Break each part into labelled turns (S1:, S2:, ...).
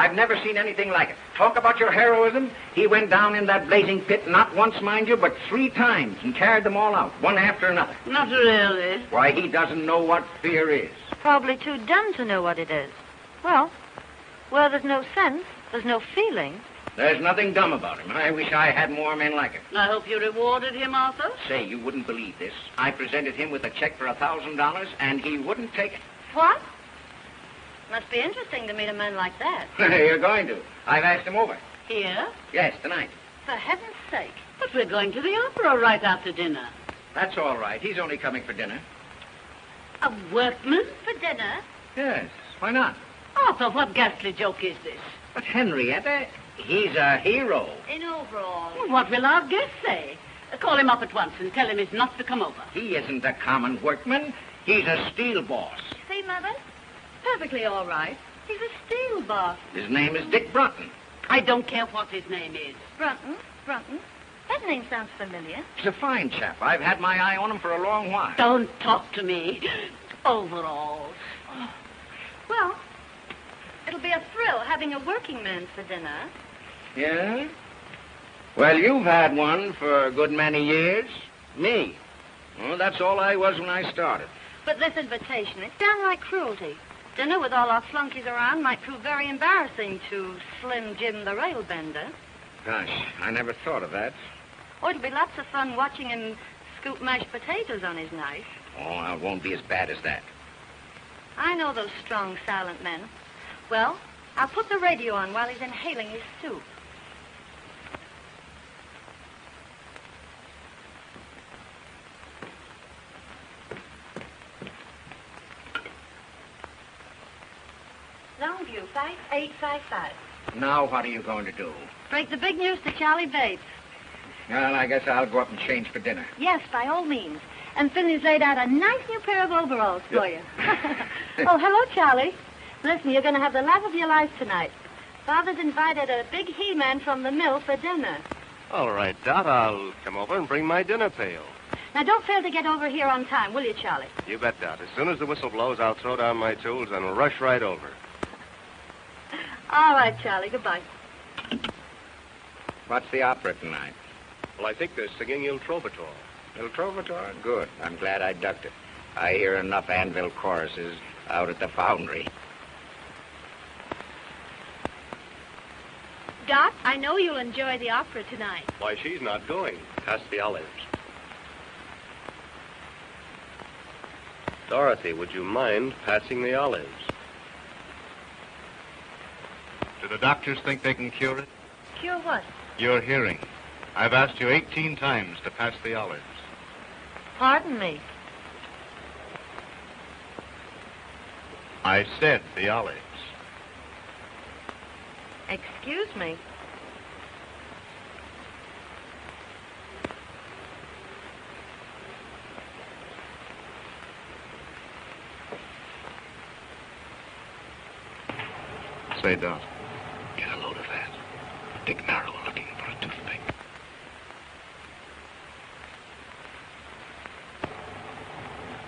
S1: I've never seen anything like it. Talk about your heroism. He went down in that blazing pit, not once, mind you, but 3 times, and carried them all out, one after another.
S2: Not really.
S1: Why, he doesn't know what fear is.
S3: Probably too dumb to know what it is. Well, where there's no sense, there's no feeling.
S1: There's nothing dumb about him. I wish I had more men like him.
S2: I hope you rewarded him, Arthur.
S1: Say, you wouldn't believe this. I presented him with a check for $1,000, and he wouldn't take it.
S3: What? Must be interesting to meet a man like that.
S1: You're going to. I've asked him over.
S2: Here?
S1: Yes, tonight.
S3: For heaven's sake.
S2: But we're going to the opera right after dinner.
S1: That's all right. He's only coming for dinner.
S2: A workman?
S3: For dinner?
S1: Yes, why not?
S2: Arthur, what ghastly joke is this?
S1: But Henrietta, he's a hero.
S3: In overalls.
S2: Well, what will our guest say? Call him up at once and tell him he's not to come over.
S1: He isn't a common workman. He's a steel boss.
S3: See, Mother? Perfectly all right. He's a steel boss.
S1: His name is Dick Brunton.
S2: I don't care what his name is.
S3: Brunton? That name sounds familiar.
S1: He's a fine chap. I've had my eye on him for a long while.
S2: Don't talk to me. Overalls.
S3: Well, it'll be a thrill having a working man for dinner.
S1: Yeah? Well, you've had one for a good many years. Me. Well, that's all I was when I started.
S3: But this invitation, it's downright cruelty. Dinner with all our flunkies around might prove very embarrassing to Slim Jim the railbender.
S1: Gosh, I never thought of that.
S3: Oh, it'll be lots of fun watching him scoop mashed potatoes on his knife.
S1: Oh, it won't be as bad as that.
S3: I know those strong, silent men. Well, I'll put the radio on while he's inhaling his soup. Longview, 5855.
S1: Now what are you going to do?
S3: Break the big news to Charlie Bates.
S1: Well, I guess I'll go up and change for dinner.
S3: Yes, by all means. And Finley's laid out a nice new pair of overalls for you. Oh, hello, Charlie. Listen, you're going to have the laugh of your life tonight. Father's invited a big he-man from the mill for dinner.
S4: All right, Dot, I'll come over and bring my dinner pail.
S3: Now, don't fail to get over here on time, will you, Charlie?
S4: You bet, Dot. As soon as the whistle blows, I'll throw down my tools and rush right over.
S3: All right, Charlie. Goodbye.
S1: What's the opera tonight?
S4: Well, I think they're singing Il Trovatore.
S1: Il Trovatore? Good. I'm glad I ducked it. I hear enough Anvil choruses out at the foundry.
S3: Dot, I know you'll enjoy the opera tonight.
S4: Why, she's not going. Pass the olives. Dorothy, would you mind passing the olives?
S5: Do the doctors think they can cure it?
S3: Cure what?
S5: Your hearing. I've asked you 18 times to pass the olives.
S3: Pardon me.
S5: I said the olives.
S3: Excuse me.
S5: Say, Dot, get a load of that. Dick Merrill looking for a toothpick.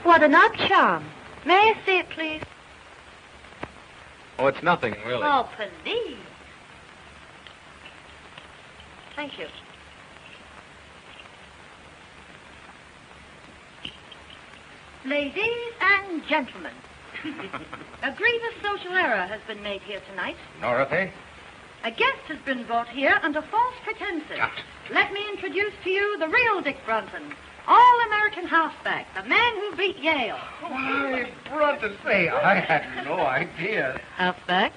S3: What an odd charm. May I see it, please?
S5: Oh, it's nothing, really.
S3: Oh, please. Thank you. Ladies and gentlemen, a grievous social error has been made here tonight.
S1: Dorothy?
S3: A guest has been brought here under false pretenses.
S1: Yeah.
S3: Let me introduce to you the real Dick Brunton, all-American halfback, the man who beat Yale.
S1: Why, Brunton, say, I had no idea.
S2: Halfback?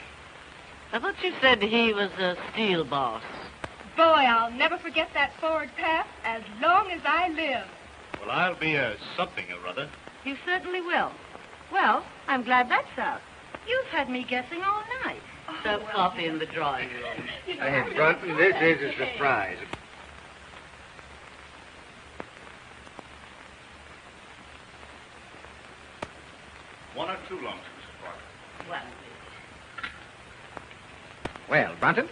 S2: I thought you said he was a steel boss.
S6: Boy, I'll never forget that forward pass as long as I live.
S5: Well, I'll be a something or other.
S3: You certainly will. Well, I'm glad that's out. You've had me guessing all night.
S2: Serve coffee in the drawing room.
S1: Hey, Brunton, this is a surprise.
S5: One or two lunches, Mr. Parker.
S2: Well,
S1: Well, Brunton,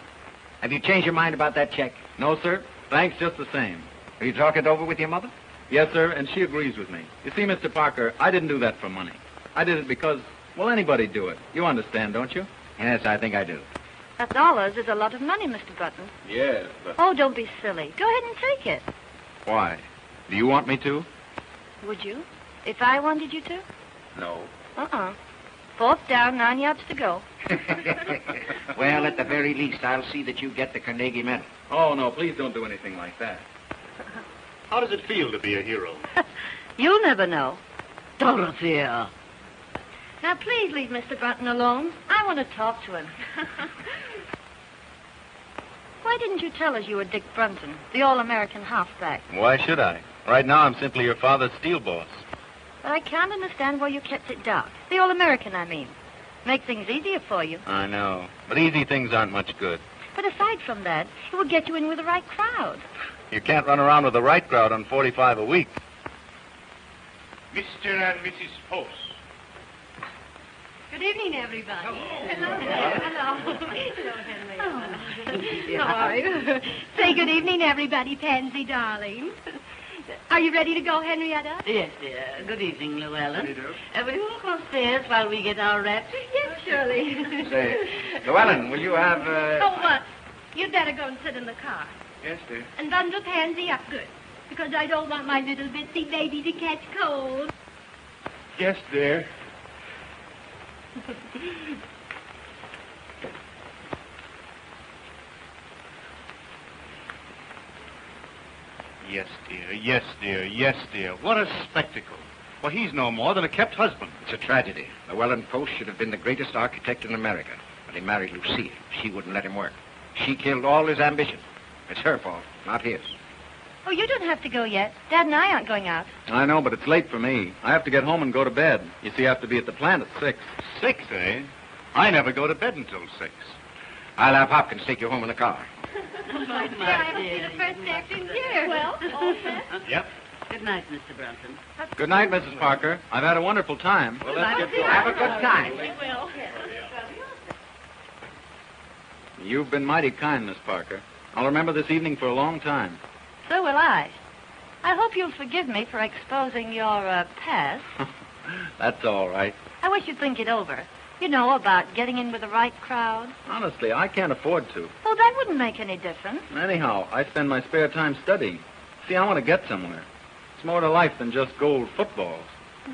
S1: have you changed your mind about that check?
S7: No, sir. Thanks just the same.
S1: Have you talked it over with your mother?
S7: Yes, sir, and she agrees with me. You see, Mr. Parker, I didn't do that for money. I did it because, well, anybody'd do it. You understand, don't you?
S1: Yes, I think I do.
S3: $1 is a lot of money, Mr. Button.
S7: Yes, but...
S3: Oh, don't be silly. Go ahead and take it.
S7: Why? Do you want me to?
S3: Would you? If I wanted you to?
S7: No.
S3: Uh-uh. 4th down, 9 yards to go.
S1: Well, at the very least, I'll see that you get the Carnegie Medal.
S7: Oh, no, please don't do anything like that.
S4: How does it feel to be a hero?
S3: You'll never know.
S2: Dorothea.
S3: Now, please leave Mr. Button alone. I want to talk to him. Why didn't you tell us you were Dick Brunton, the All-American halfback?
S7: Why should I? Right now, I'm simply your father's steel boss.
S3: But I can't understand why you kept it dark. The All-American, I mean. Make things easier for you.
S7: I know. But easy things aren't much good.
S3: But aside from that, it would get you in with the right crowd.
S7: You can't run around with the right crowd on 45 a week.
S5: Mr. and Mrs. Post.
S3: Good evening, everybody. Hello. Henry.
S6: How are you? Say good evening, everybody, Pansy, darling. Are you ready to go, Henrietta?
S2: Yes, dear. Good evening, Llewellyn.
S5: How do you do?
S2: Will you walk upstairs while we get our wraps?
S6: Yes, Shirley.
S1: Say, Llewellyn, will you have,
S6: Oh, what? You'd better go and sit in the car.
S5: Yes, dear.
S6: And bundle Pansy up good. Because I don't want my little bitsy baby to catch cold.
S5: Yes, dear.
S4: Yes, dear. Yes, dear. Yes, dear. What a spectacle. Well, he's no more than a kept husband.
S1: It's a tragedy. Llewellyn Post should have been the greatest architect in America. But he married Lucille. She wouldn't let him work. She killed all his ambition. It's her fault, not his.
S3: Oh, you don't have to go yet. Dad and I aren't going out.
S7: I know, but it's late for me. I have to get home and go to bed. You see, I have to be at the plant at 6.
S4: 6, eh? I never go to bed until 6.
S1: I'll have Hopkins take you home in the car.
S2: My
S6: I have to see
S2: dear.
S6: the first act in here. Well, all set.
S4: Yep.
S2: Good night, Mr. Brunton.
S7: Good night, Mrs. Parker. I've had a wonderful time.
S1: Well, let's get going. Have a good time.
S7: You've been mighty kind, Miss Parker. I'll remember this evening for a long time.
S3: So will I. I hope you'll forgive me for exposing your past.
S7: That's all right.
S3: I wish you'd think it over. You know, about getting in with the right crowd.
S7: Honestly, I can't afford to.
S3: Oh, that wouldn't make any difference.
S7: Anyhow, I spend my spare time studying. See, I want to get somewhere. It's more to life than just gold footballs.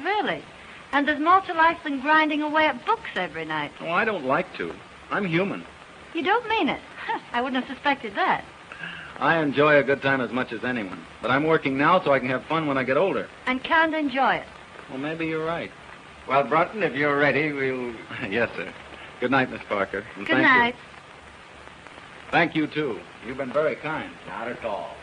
S3: Really? And there's more to life than grinding away at books every night.
S7: Oh, I don't like to. I'm human.
S3: You don't mean it. I wouldn't have suspected that.
S7: I enjoy a good time as much as anyone. But I'm working now so I can have fun when I get older.
S3: And can't enjoy it.
S7: Well, maybe you're right.
S1: Well, Brunton, if you're ready, we'll...
S7: Yes, sir. Good night, Miss Parker. And
S3: Good
S7: thank
S3: night.
S7: You. Thank you, too. You've been very kind.
S1: Not at all.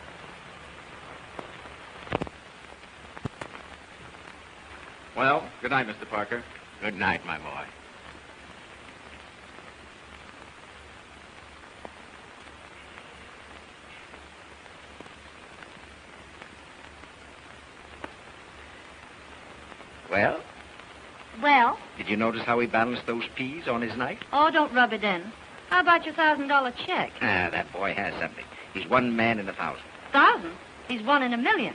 S7: Well, good night, Mr. Parker.
S1: Good night, my boy. Well,
S3: Well,
S1: did you notice how he balanced those peas on his knife?
S3: oh, don't rub it in. How about your $1,000 check?
S1: Ah, that boy has something. He's one man in 1,000.
S3: 1,000? He's one in a million.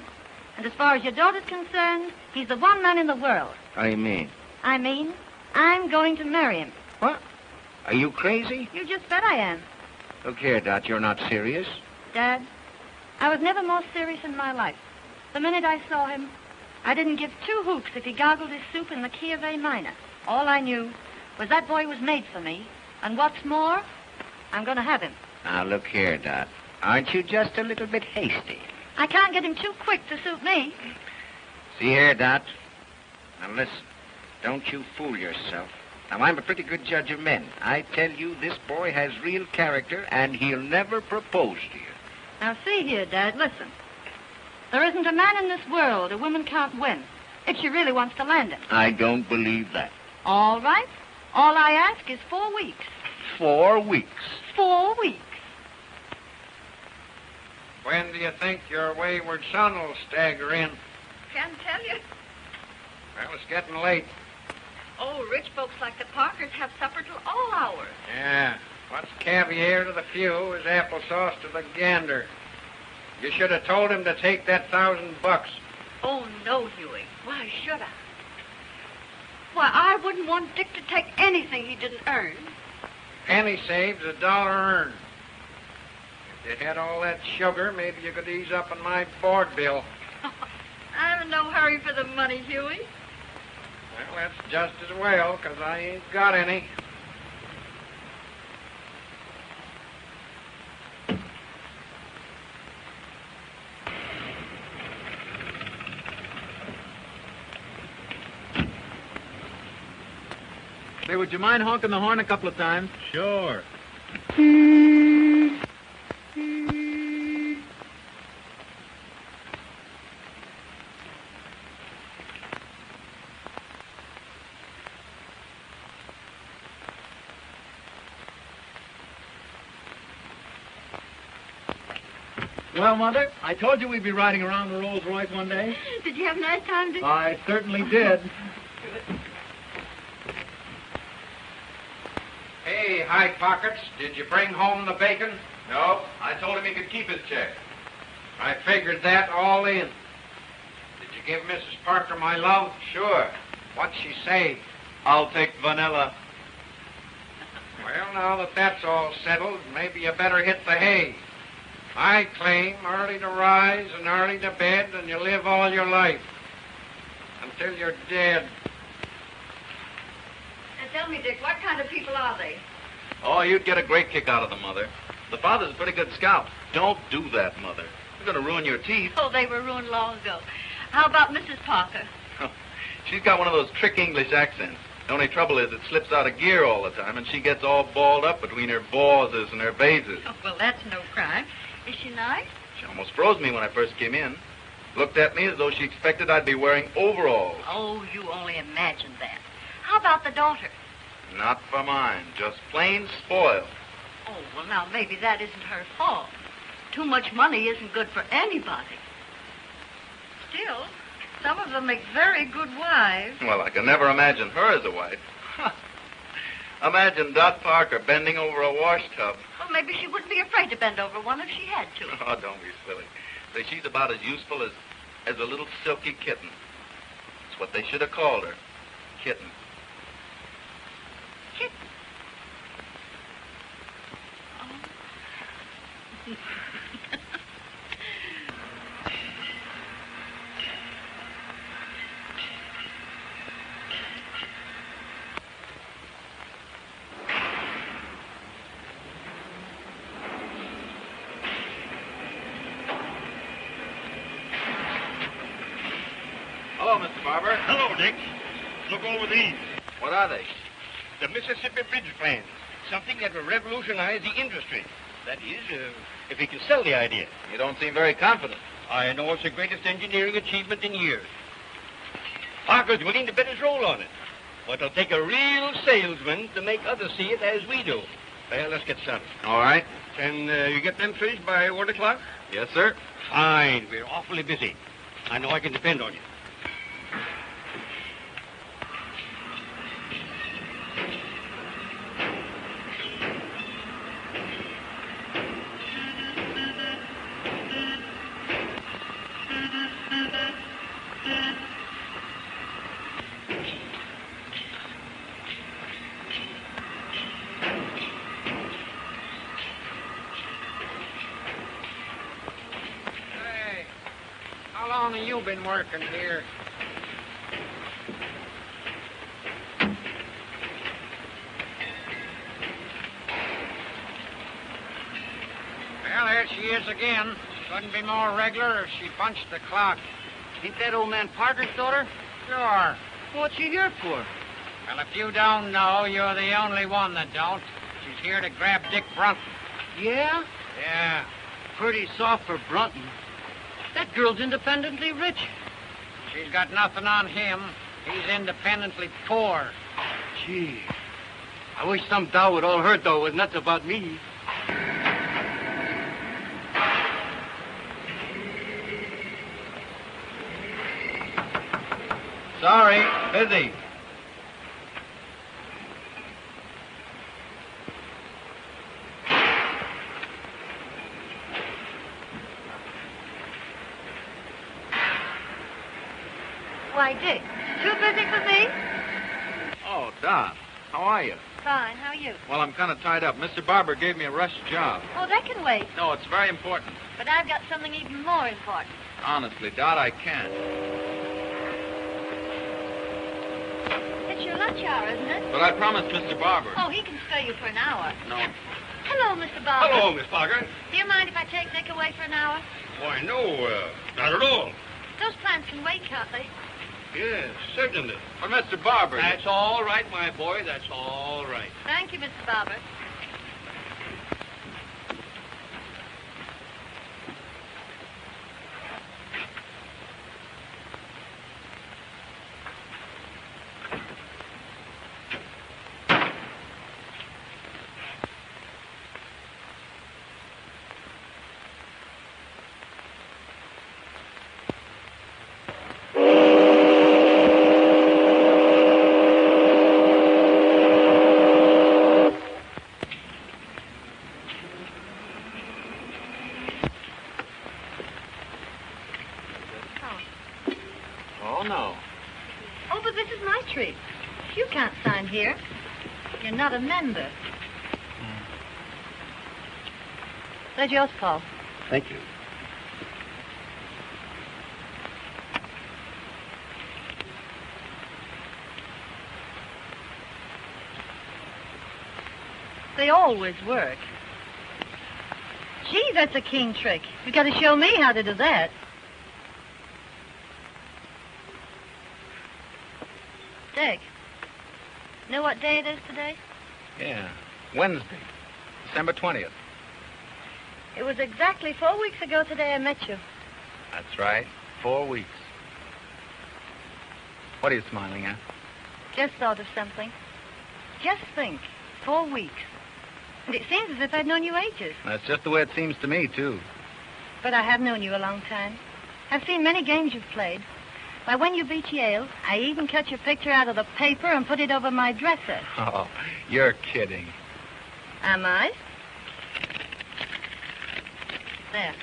S3: And as far as your daughter's concerned, he's the one man in the world.
S1: What do you mean?
S3: I mean, I'm going to marry him.
S1: What? Are you crazy?
S3: You just bet I am.
S1: Look here, Dot, you're not serious.
S3: Dad, I was never more serious in my life. The minute I saw him, I didn't give 2 hoots if he gargled his soup in the key of A minor. All I knew was that boy was made for me. And what's more, I'm going to have him.
S1: Now, look here, Dot. Aren't you just a little bit hasty?
S3: I can't get him too quick to suit me.
S1: See here, Dot. Now, listen. Don't you fool yourself. Now, I'm a pretty good judge of men. I tell you, this boy has real character, and he'll never propose to you.
S3: Now, see here, Dad, listen. There isn't a man in this world a woman can't win if she really wants to land him.
S1: I don't believe that.
S3: All right. All I ask is 4 weeks.
S1: 4 weeks.
S3: 4 weeks.
S1: When do you think your wayward son will stagger in?
S6: Can't tell you.
S1: Well, it's getting late.
S6: Oh, rich folks like the Parkers have supper till all hours.
S1: Yeah. What's caviar to the few is applesauce to the gander. You should have told him to take that $1,000.
S6: Oh, no, Huey. Why should I? Why, I wouldn't want Dick to take anything he didn't earn.
S1: penny saved is a dollar earned. If you had all that sugar, maybe you could ease up on my board bill.
S6: I'm in no hurry for the money, Huey.
S1: Well, that's just as well, 'cause I ain't got any.
S7: Say, would you mind honking the horn a couple of times?
S4: Sure.
S7: Well, Mother, I told you we'd be riding around the Rolls Royce one day.
S6: Did you have a nice time, Dick?
S7: I certainly did.
S1: Hey, High Pockets, did you bring home the bacon?
S7: No, I told him he could keep his check.
S1: I figured that all in. Did you give Mrs. Parker my love?
S7: Sure.
S1: What'd she say?
S7: I'll take vanilla.
S1: Well, now that that's all settled, maybe you better hit the hay. I claim early to rise and early to bed, and you live all your life. Until you're dead.
S6: And tell me, Dick, what kind of people are they?
S7: Oh, you'd get a great kick out of them, Mother. The father's a pretty good scout. Don't do that, Mother. You're going to ruin your teeth.
S6: Oh, they were ruined long ago. How about Mrs. Parker?
S7: She's got one of those trick English accents. The only trouble is it slips out of gear all the time, and she gets all balled up between her bosses and her bases.
S6: Oh, well, that's no crime. Is she nice?
S7: She almost froze me when I first came in. Looked at me as though she expected I'd be wearing overalls.
S6: Oh, you only imagine that. How about the daughter?
S7: Not for mine. Just plain spoiled.
S6: Oh, well, now, maybe that isn't her fault. Too much money isn't good for anybody. Still, some of them make very good wives.
S7: Well, I can never imagine her as a wife. Imagine Dot Parker bending over a wash tub.
S6: Well, maybe she wouldn't be afraid to bend over one if she had to.
S7: Oh, don't be silly. Say, she's about as useful as a little silky kitten. That's what they should have called her. Kitten.
S6: Kitten. Oh.
S7: Hello, Mr. Barber.
S4: Hello, Dick. Look over these.
S7: What are they?
S4: The Mississippi Bridge plans. Something that will revolutionize the industry. That is, if we can sell the idea.
S7: You don't seem very confident.
S4: I know it's the greatest engineering achievement in years. Parker's willing to bet his roll on it. But it'll take a real salesman to make others see it as we do. Well, let's get started.
S7: All right.
S4: Can you get them finished by 1 o'clock?
S7: Yes, sir.
S4: Fine. We're awfully busy. I know I can depend on you.
S1: Hey, how long have you been working here? Well, there she is again. Couldn't be more regular if she punched the clock.
S2: Ain't that old man Parker's daughter?
S1: Sure.
S2: What's she here for?
S1: Well, if you don't know, you're the only one that don't. She's here to grab Dick Brunton.
S2: Yeah?
S1: Yeah.
S2: Pretty soft for Brunton. That girl's independently rich.
S1: She's got nothing on him. He's independently poor.
S2: Gee. I wish some dow would all heard, though, was nuts about me.
S7: Sorry, busy.
S6: Why, Dick, too busy for me?
S7: Oh, Don, how are you?
S3: Fine. How are you?
S7: Well, I'm kind of tied up. Mr. Barber gave me a rush job.
S3: Oh, that can wait.
S7: No, it's very important.
S3: But I've got something even more important.
S7: Honestly, Dot, I can't.
S3: It's your lunch hour, isn't it?
S7: But I promised Mr. Barber.
S3: Oh, he can spare you for an hour.
S7: No.
S3: Hello, Mr. Barber.
S4: Hello, Miss Parker.
S3: Do you mind if I take Nick away for an hour?
S4: Why, no, not at all.
S3: Those plants can wait, can't they?
S4: Yes, certainly.
S7: But Mr. Barber...
S4: That's all right, my boy. That's all right.
S3: Thank you, Mr. Barber.
S7: Oh, no.
S3: Oh, but this is my tree. You can't sign here. You're not a member. There's yours, Paul.
S5: Thank you.
S3: They always work. Gee, that's a keen trick. You got to show me how to do that. Dick, know what day it is today?
S7: Yeah. Wednesday, December 20th.
S3: It was exactly 4 weeks ago today I met you.
S7: That's right. 4 weeks. What are you smiling at?
S3: Just thought of something. Just think, 4 weeks. And it seems as if I'd known you ages.
S7: That's just the way it seems to me, too.
S3: But I have known you a long time. I've seen many games you've played. Why, when you beat Yale, I even cut your picture out of the paper and put it over my dresser.
S7: Oh, you're kidding.
S3: Am I? There.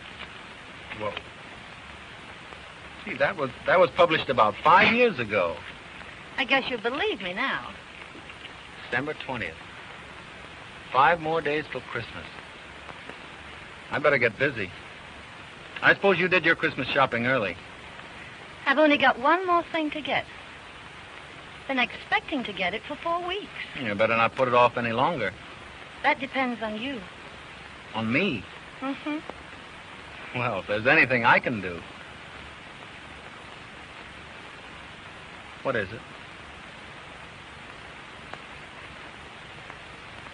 S7: Whoa. Gee, that was published about 5 years ago.
S3: I guess you believe me now.
S7: December 20th. 5 more days till Christmas. I better get busy. I suppose you did your Christmas shopping early.
S3: I've only got one more thing to get. Been expecting to get it for 4 weeks.
S7: You better not put it off any longer.
S3: That depends on you.
S7: On me?
S3: Mm-hmm.
S7: Well, if there's anything I can do. What is it?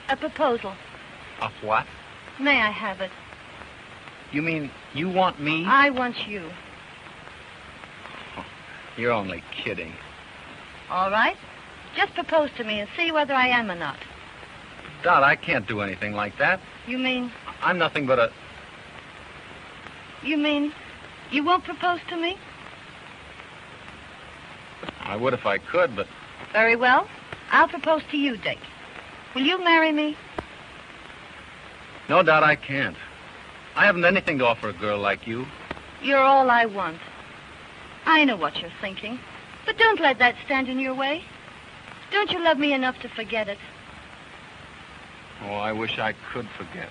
S3: A proposal.
S7: Of what?
S3: May I have it?
S7: You mean you want me?
S3: I want you.
S7: You're only kidding.
S3: All right? Just propose to me and see whether I am or not.
S7: Dot, I can't do anything like that.
S3: You mean...
S7: I'm nothing but a...
S3: You mean you won't propose to me?
S7: I would if I could, but...
S3: Very well. I'll propose to you, Dick. Will you marry me?
S7: No, Dot, I can't. I haven't anything to offer a girl like you.
S3: You're all I want. I know what you're thinking. But don't let that stand in your way. Don't you love me enough to forget it?
S7: Oh, I wish I could forget.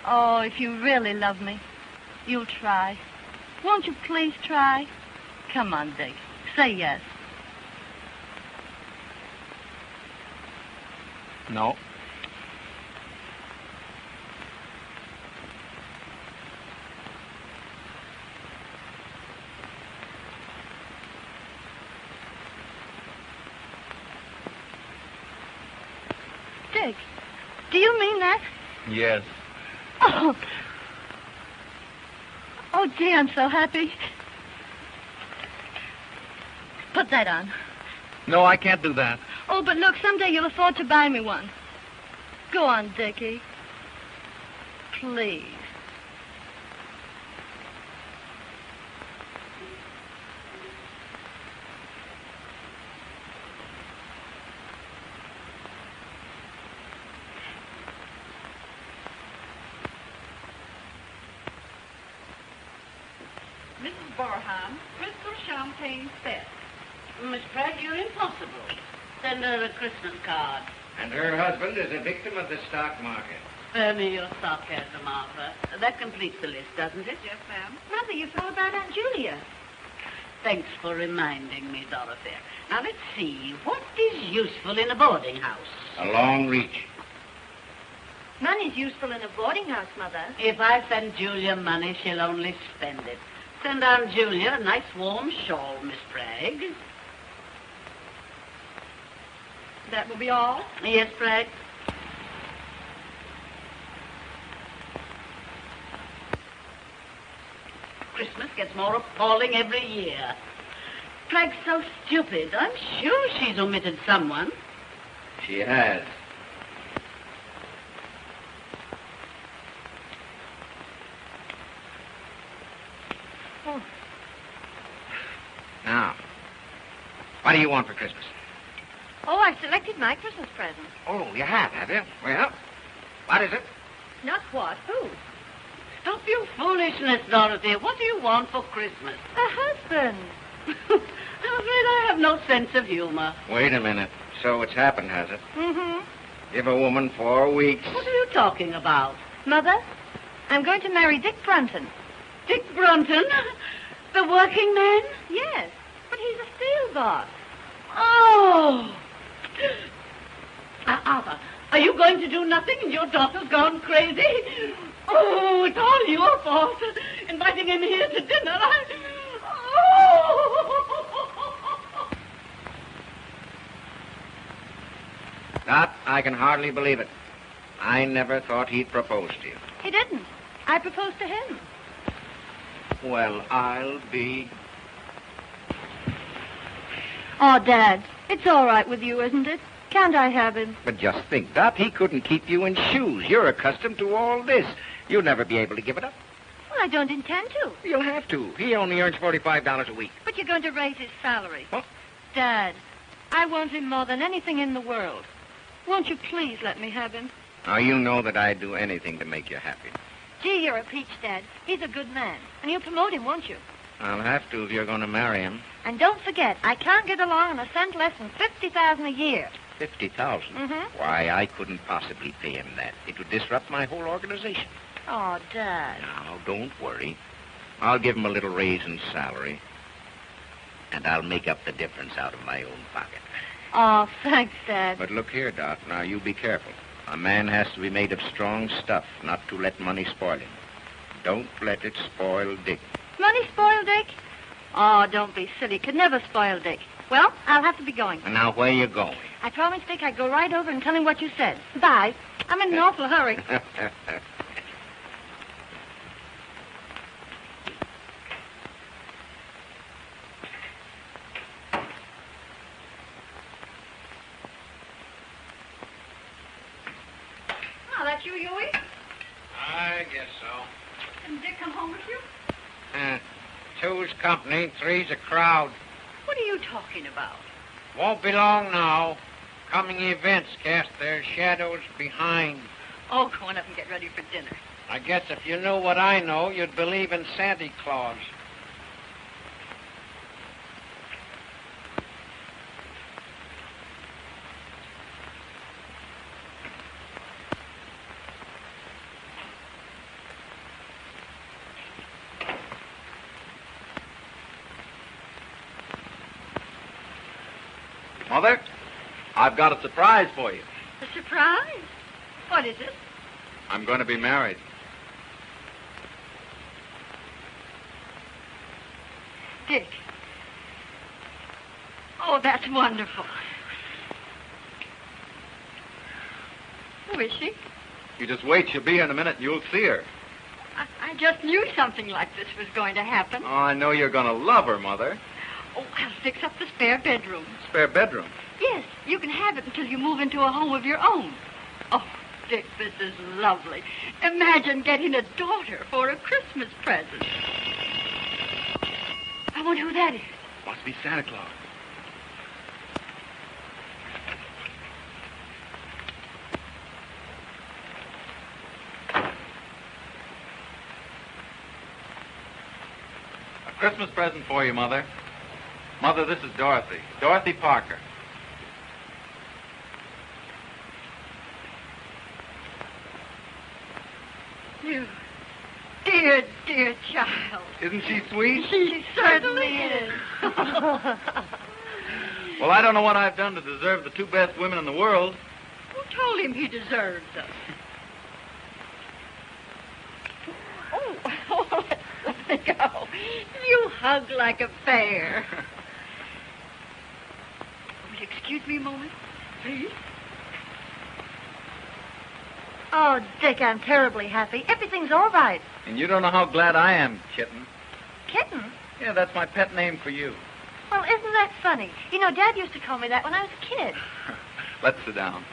S3: Oh, if you really love me, you'll try. Won't you please try? Come on, Dick. Say yes.
S7: No.
S3: Dick, do you mean that?
S7: Yes.
S3: Oh. Oh, gee, I'm so happy. Put that on.
S7: No, I can't do that.
S3: Oh, but look, someday you'll afford to buy me one. Go on, Dickie. Please.
S6: Mrs. Barham, crystal champagne set.
S2: Miss Pratt, you're impossible. Send her a Christmas card.
S1: And her husband is a victim of the stock market.
S2: Spare me your sarcasm, Martha. That completes the list, doesn't it?
S6: Yes, ma'am.
S3: Mother, you forgot about Aunt Julia.
S2: Thanks for reminding me, Dorothy. Now, let's see. What is useful in a boarding house?
S1: A long reach.
S3: Money's useful in a boarding house, Mother.
S2: If I send Julia money, she'll only spend it. Send Aunt Julia a nice warm shawl, Miss Bragg.
S6: That will be all?
S2: Yes, Bragg? Christmas gets more appalling every year. Bragg's so stupid. I'm sure she's omitted someone.
S1: She has.
S3: Oh.
S1: Now, what do you want for Christmas?
S3: Oh, I've selected my Christmas present.
S1: Oh, you have you? Well, what is it?
S3: Not what? Who?
S2: Stop your foolishness, Dorothy. What do you want for Christmas?
S3: A husband.
S2: I'm afraid I have no sense of humor.
S1: Wait a minute. So it's happened, has it?
S3: Mm-hmm.
S1: Give a woman 4 weeks.
S2: What are you talking about?
S3: Mother, I'm going to marry Dick Brunton.
S2: Dick Brunton? The working man?
S3: Yes, but he's a steel boss.
S2: Oh! Arthur, are you going to do nothing and your daughter's gone crazy? Oh, it's all your fault. Inviting him here to dinner. Oh!
S1: Dot, I can hardly believe it. I never thought he'd propose to you.
S3: He didn't. I proposed to him.
S1: Well, I'll be...
S3: Oh, Dad, it's all right with you, isn't it? Can't I have him?
S1: But just think, Dot, he couldn't keep you in shoes. You're accustomed to all this. You'll never be able to give it up.
S3: Well, I don't intend to.
S1: You'll have to. He only earns $45 a week.
S3: But you're going to raise his salary.
S1: What?
S3: Dad, I want him more than anything in the world. Won't you please let me have him?
S1: Now, you know that I'd do anything to make you happy.
S3: Gee, you're a peach, Dad. He's a good man. And you'll promote him, won't you?
S1: I'll have to if you're going to marry him.
S3: And don't forget, I can't get along on a cent less than $50,000 a year.
S1: $50,000?
S3: Mm-hmm.
S1: Why, I couldn't possibly pay him that. It would disrupt my whole organization.
S3: Oh, Dad.
S1: Now, don't worry. I'll give him a little raise in salary. And I'll make up the difference out of my own pocket.
S3: Oh, thanks, Dad.
S1: But look here, Dot. Now, you be careful. A man has to be made of strong stuff, not to let money spoil him. Don't let it spoil Dick.
S3: Money spoil Dick? Oh, don't be silly. Could never spoil Dick. Well, I'll have to be going.
S1: And now, where you going?
S3: I promised Dick I'd go right over and tell him what you said. Bye. I'm in an awful hurry.
S6: Oh, that's you, Huey?
S1: I guess so.
S6: Didn't Dick come home with you?
S1: Two's company, three's a crowd.
S6: What are you talking about?
S1: Won't be long now. Coming events cast their shadows behind.
S6: Oh, go on up and get ready for dinner.
S1: I guess if you knew what I know, you'd believe in Santa Claus.
S7: Mother, I've got a surprise for you.
S6: A surprise? What is it?
S7: I'm going to be married.
S6: Dick. Oh, that's wonderful. Who is she?
S7: You just wait. She'll be here in a minute and you'll see her.
S6: I just knew something like this was going to happen.
S7: Oh, I know you're going to love her, Mother.
S6: Oh, I'll fix up the spare bedroom.
S7: Spare bedroom.
S6: Yes, you can have it until you move into a home of your own. Oh, Dick, this is lovely. Imagine getting a daughter for a Christmas present. I wonder who that is.
S7: Must be Santa Claus. A Christmas present for you, Mother. Mother, this is Dorothy. Dorothy Parker.
S6: You dear, dear child.
S7: Isn't she sweet?
S6: She certainly is.
S7: Well, I don't know what I've done to deserve the two best women in the world.
S6: Who told him he deserves us? Oh, let me go. You hug like a bear. Will you excuse me a moment, please?
S3: Oh, Dick, I'm terribly happy. Everything's all right.
S7: And you don't know how glad I am, Kitten.
S3: Kitten?
S7: Yeah, that's my pet name for you.
S3: Well, isn't that funny? You know, Dad used to call me that when I was a kid.
S7: Let's sit down.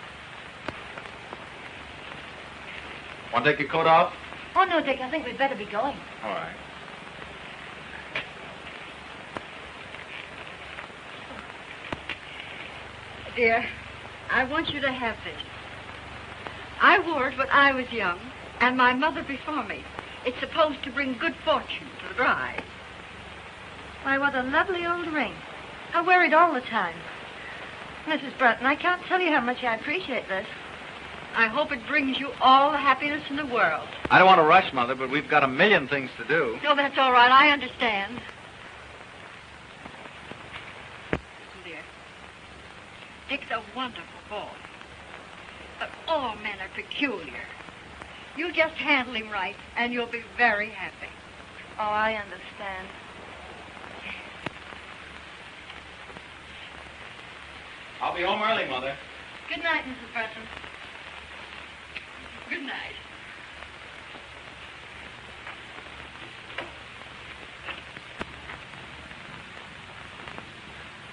S7: Want to take your coat off?
S3: Oh, no, Dick, I think we'd better be going.
S7: All right.
S6: Dear, I want you to have this. I wore it when I was young, and my mother before me. It's supposed to bring good fortune to the bride.
S3: Why, what a lovely old ring. I wear it all the time. Mrs. Brunton, I can't tell you how much I appreciate this.
S6: I hope it brings you all the happiness in the world.
S7: I don't want to rush, Mother, but we've got a million things to do.
S6: No, that's all right. I understand. Listen, dear. Dick's a wonderful boy. But all men are peculiar. You just handle him right, and you'll be very happy.
S3: Oh, I understand.
S7: I'll be home early, Mother.
S3: Good night, Mrs. Brunton.
S6: Good night.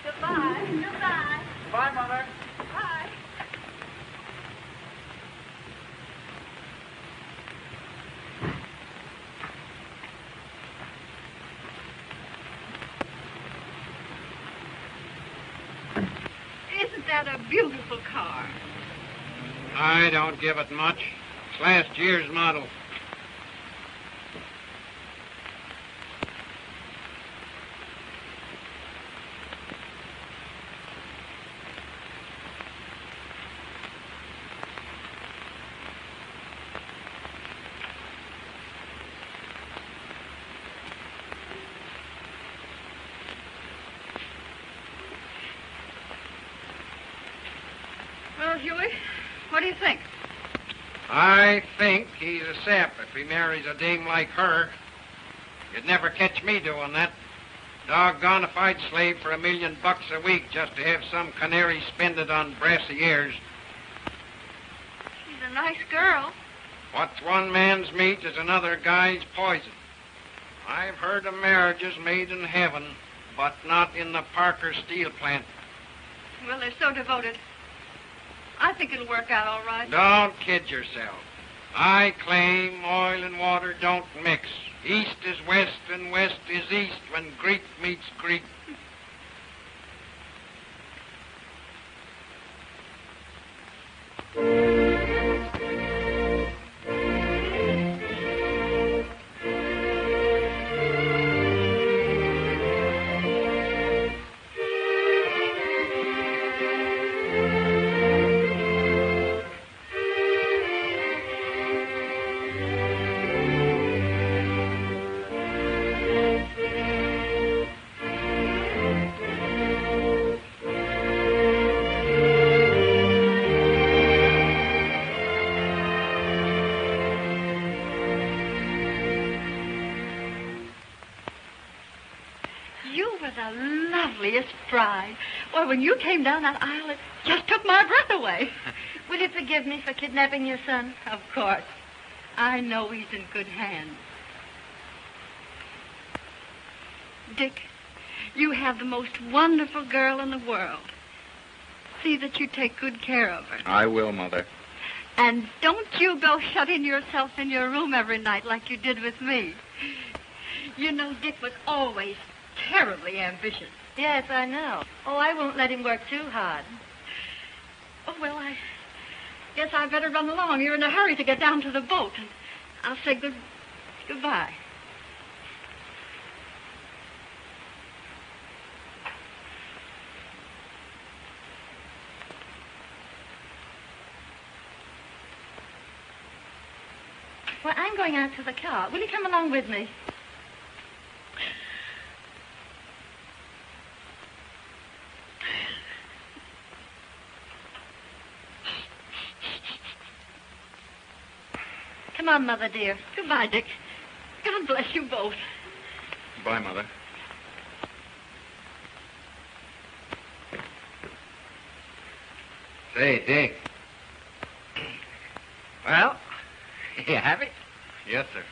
S3: Goodbye. Goodbye.
S7: Bye, Mother.
S3: Bye.
S6: Isn't that a beautiful car?
S4: I don't give it much. It's last year's model.
S6: Well, Huey, what do you think?
S4: I think he's a sap if he marries a dame like her. You'd never catch me doing that. Doggone if I'd slave for $1 million a week just to have some canary spend it on brassy ears.
S6: She's a nice girl.
S4: What's one man's meat is another guy's poison. I've heard of marriages made in heaven, but not in the Parker steel plant.
S6: Well, they're so devoted. I think it'll work out all right.
S4: Don't kid yourself. I claim oil and water don't mix. East is west and west is east when Greek meets Greek.
S6: You were the loveliest bride. Well, when you came down that aisle, it just took my breath away.
S3: Will you forgive me for kidnapping your son?
S6: Of course. I know he's in good hands. Dick, you have the most wonderful girl in the world. See that you take good care of her.
S7: I will, Mother.
S6: And don't you go shutting yourself in your room every night like you did with me. You know, Dick was always terribly ambitious.
S3: Yes, I know. Oh, I won't let him work too hard.
S6: Oh, well, I guess I better run along. You're in a hurry to get down to the boat. And I'll say goodbye.
S3: Well, I'm going out to the car. Will you come along with me? Come on, Mother, dear.
S6: Goodbye, Dick. God bless you both.
S7: Bye, Mother.
S1: Say, Dick. Well, you have it?
S7: Yes, sir.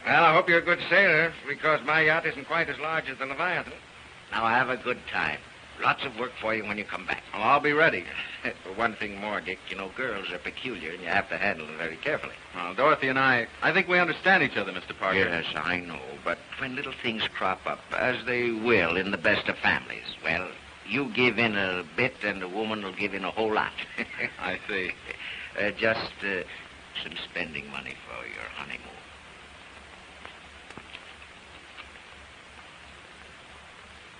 S4: Well, I hope you're a good sailor, because my yacht isn't quite as large as the Leviathan.
S1: Now have a good time. Lots of work for you when you come back.
S7: Well, I'll be ready.
S1: For one thing more, Dick, you know, girls are peculiar, and you have to handle them very carefully.
S7: Well, Dorothy and I think we understand each other, Mr. Parker.
S1: Yes, I know, but when little things crop up, as they will in the best of families, well, you give in a bit, and the woman will give in a whole lot.
S7: I see.
S1: Just some spending money for your honeymoon.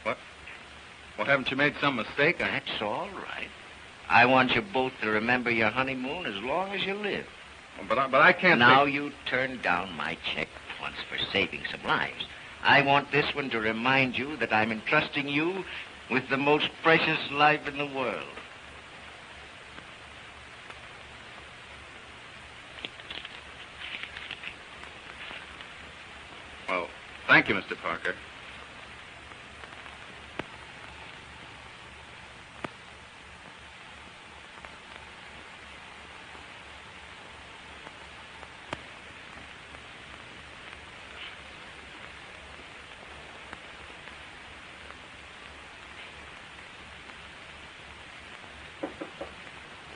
S7: Well, haven't you made some mistake?
S1: That's all right. I want you both to remember your honeymoon as long as you live.
S7: But I can't...
S1: Now you turned down my check once for saving some lives. I want this one to remind you that I'm entrusting you with the most precious life in the world.
S7: Well, thank you, Mr. Parker.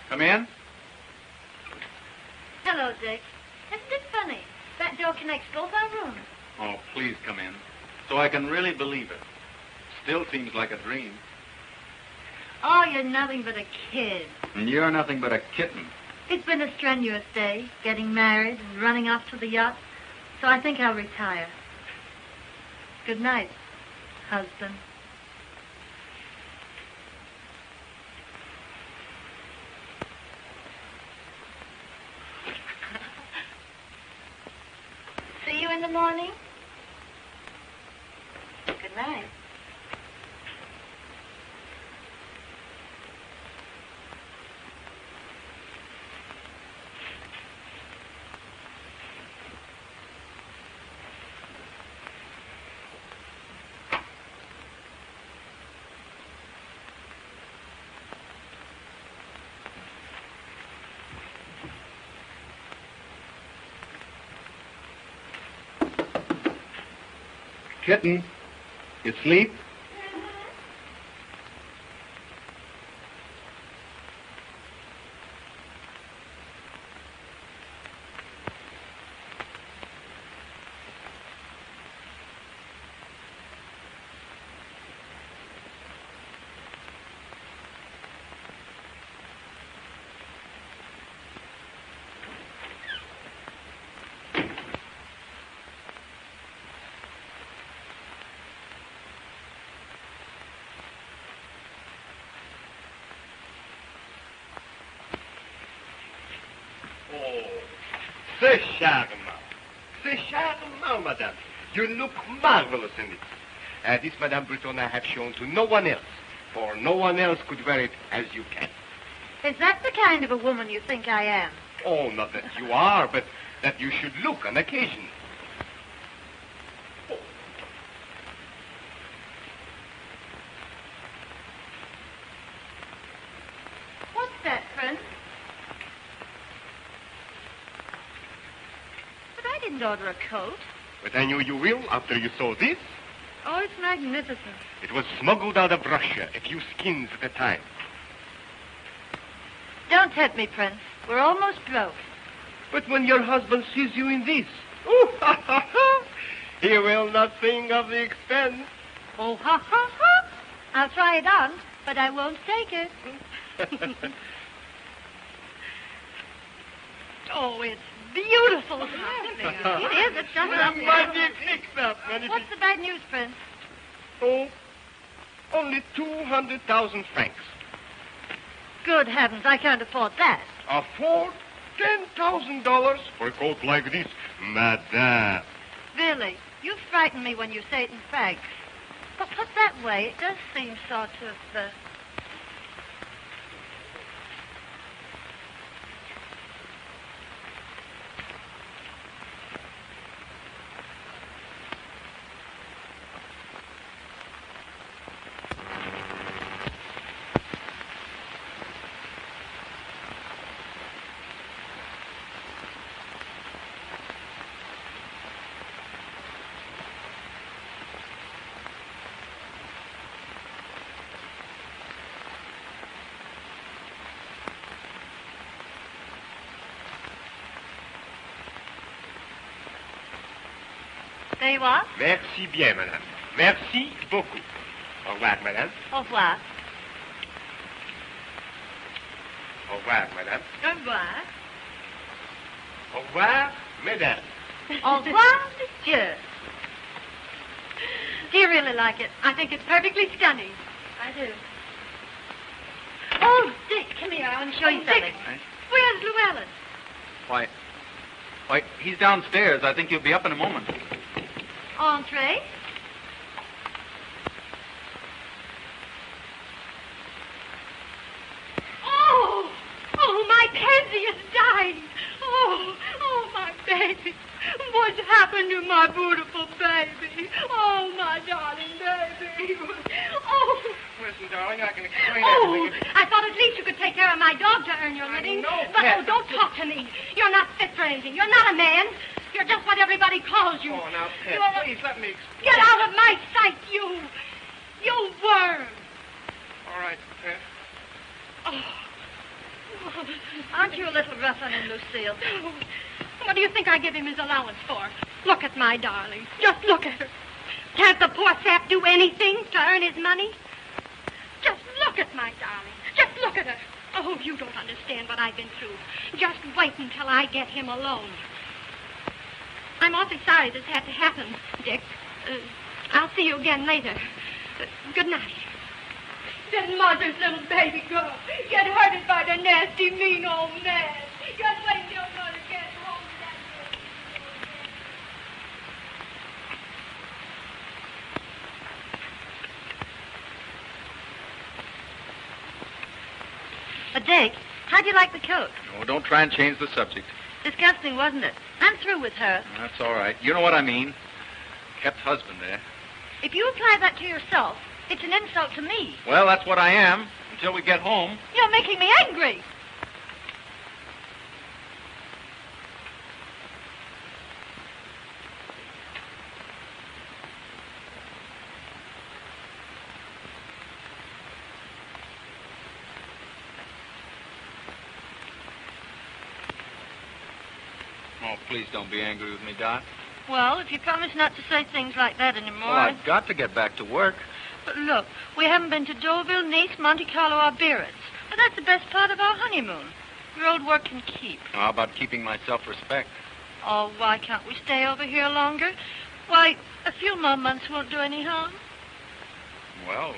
S7: Come in.
S3: Hello, Dick. Isn't it funny? That door connects both our rooms.
S7: Oh, please come in, so I can really believe it. Still seems like a dream.
S3: Oh, you're nothing but a kid.
S7: And you're nothing but a kitten.
S3: It's been a strenuous day, getting married and running off to the yacht. So I think I'll retire. Good night, husband. See you in the morning. Good night.
S5: Kitten, you sleep? C'est charmant. C'est charmant, madame. You look marvelous in it. This Madame Breton I have shown to no one else, for no one else could wear it as you can.
S3: Is that the kind of a woman you think I am?
S5: Oh, not that you are, but that you should look on occasion.
S3: What's that, Prince? But I didn't order a coat.
S5: But I knew you will after you saw this.
S3: Oh, it's magnificent.
S5: It was smuggled out of Russia, a few skins at a time.
S3: Don't tempt me, Prince. We're almost broke.
S5: But when your husband sees you in this, oh, ha, ha, ha, he will not think of the expense.
S3: Oh, ha, ha, ha. I'll try it on, but I won't take it.
S6: Oh, it's beautiful.
S3: It is. It's just
S5: Well,
S3: lovely.
S5: my dear, fix up. And if
S3: What's the bad news, Prince?
S5: oh, only 200,000 francs.
S3: Good heavens, I can't afford that.
S5: Afford? $10,000 for a coat like this? Madame.
S6: Billy, you frighten me when you say it in fact. But put that way, it does seem sort of, There you are.
S5: Merci bien, madame. Merci beaucoup. Au revoir, madame.
S6: Au revoir.
S5: Au revoir, madame.
S6: Au revoir.
S5: Au revoir, mesdames.
S6: Au revoir, monsieur. Do you really like it? I think it's perfectly stunning. I do. Oh, Dick, come here. I want to show you something.
S7: Dick.
S6: Where's Llewellyn?
S7: Why, he's downstairs. I think he'll be up in a moment.
S6: Entree. Oh, my pansy is dying. Oh, my baby. What's happened to my beautiful baby? Oh, my darling baby. Oh.
S5: Listen, darling, I can explain
S6: Oh,
S5: everything.
S6: I thought at least you could take care of my dog to earn your living.
S5: know,
S6: But,
S5: Pet.
S6: oh, don't talk to me. You're not fit for anything. You're not a man. You're just what everybody calls you.
S5: Oh, now, Pet,
S6: You're a-
S5: please let me explain.
S6: Get out of my sight, you worm.
S5: All right, Pet.
S6: Oh. Aren't you a little rough on him, Lucille? What do you think I give him his allowance for? Look at my darling. Just look at her. Can't the poor sap do anything to earn his money? Just look at my darling. Just look at her. Oh, you don't understand what I've been through. Just wait until I get him alone. I'm awfully sorry this had to happen, Dick. I'll see you again later. Good night. Did mother's little baby girl get hurted by the nasty, mean old man? Just wait till mother gets home. Dick, how'd you like the coat?
S7: Oh, don't try and change the subject.
S6: Disgusting, wasn't it? I'm through with her.
S7: That's all right. You know what I mean. Kept husband there.
S6: If you apply that to yourself, it's an insult to me.
S7: Well, that's what I am until we get home.
S6: You're making me angry.
S7: Oh, please don't be angry with me, Dot.
S6: Well, if you promise not to say things like that anymore...
S7: Well, I've got to get back to work.
S6: But look, we haven't been to Deauville, Nice, Monte Carlo, or Biarritz. But that's the best part of our honeymoon. Your old work can keep.
S7: How about keeping my self-respect?
S6: Oh, why can't we stay over here longer? Why, a few more months won't do any harm.
S7: Well,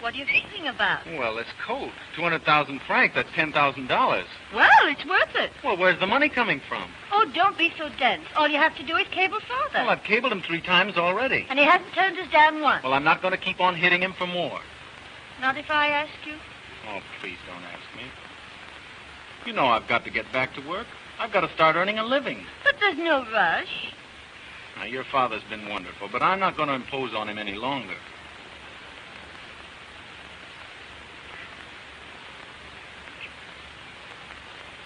S6: What are you thinking about?
S7: this coat. 200,000 francs, that's $10,000.
S6: Well, it's worth it.
S7: Well, where's the money coming from?
S6: Oh, don't be so dense. All you have to do is cable Father.
S7: Well, I've cabled him 3 times already.
S6: And he hasn't turned us down once.
S7: Well, I'm not going to keep on hitting him for more.
S6: Not if I ask you.
S7: Oh, please don't ask me. You know I've got to get back to work. I've got to start earning a living.
S6: But there's no rush.
S7: Now, your father's been wonderful, but I'm not going to impose on him any longer.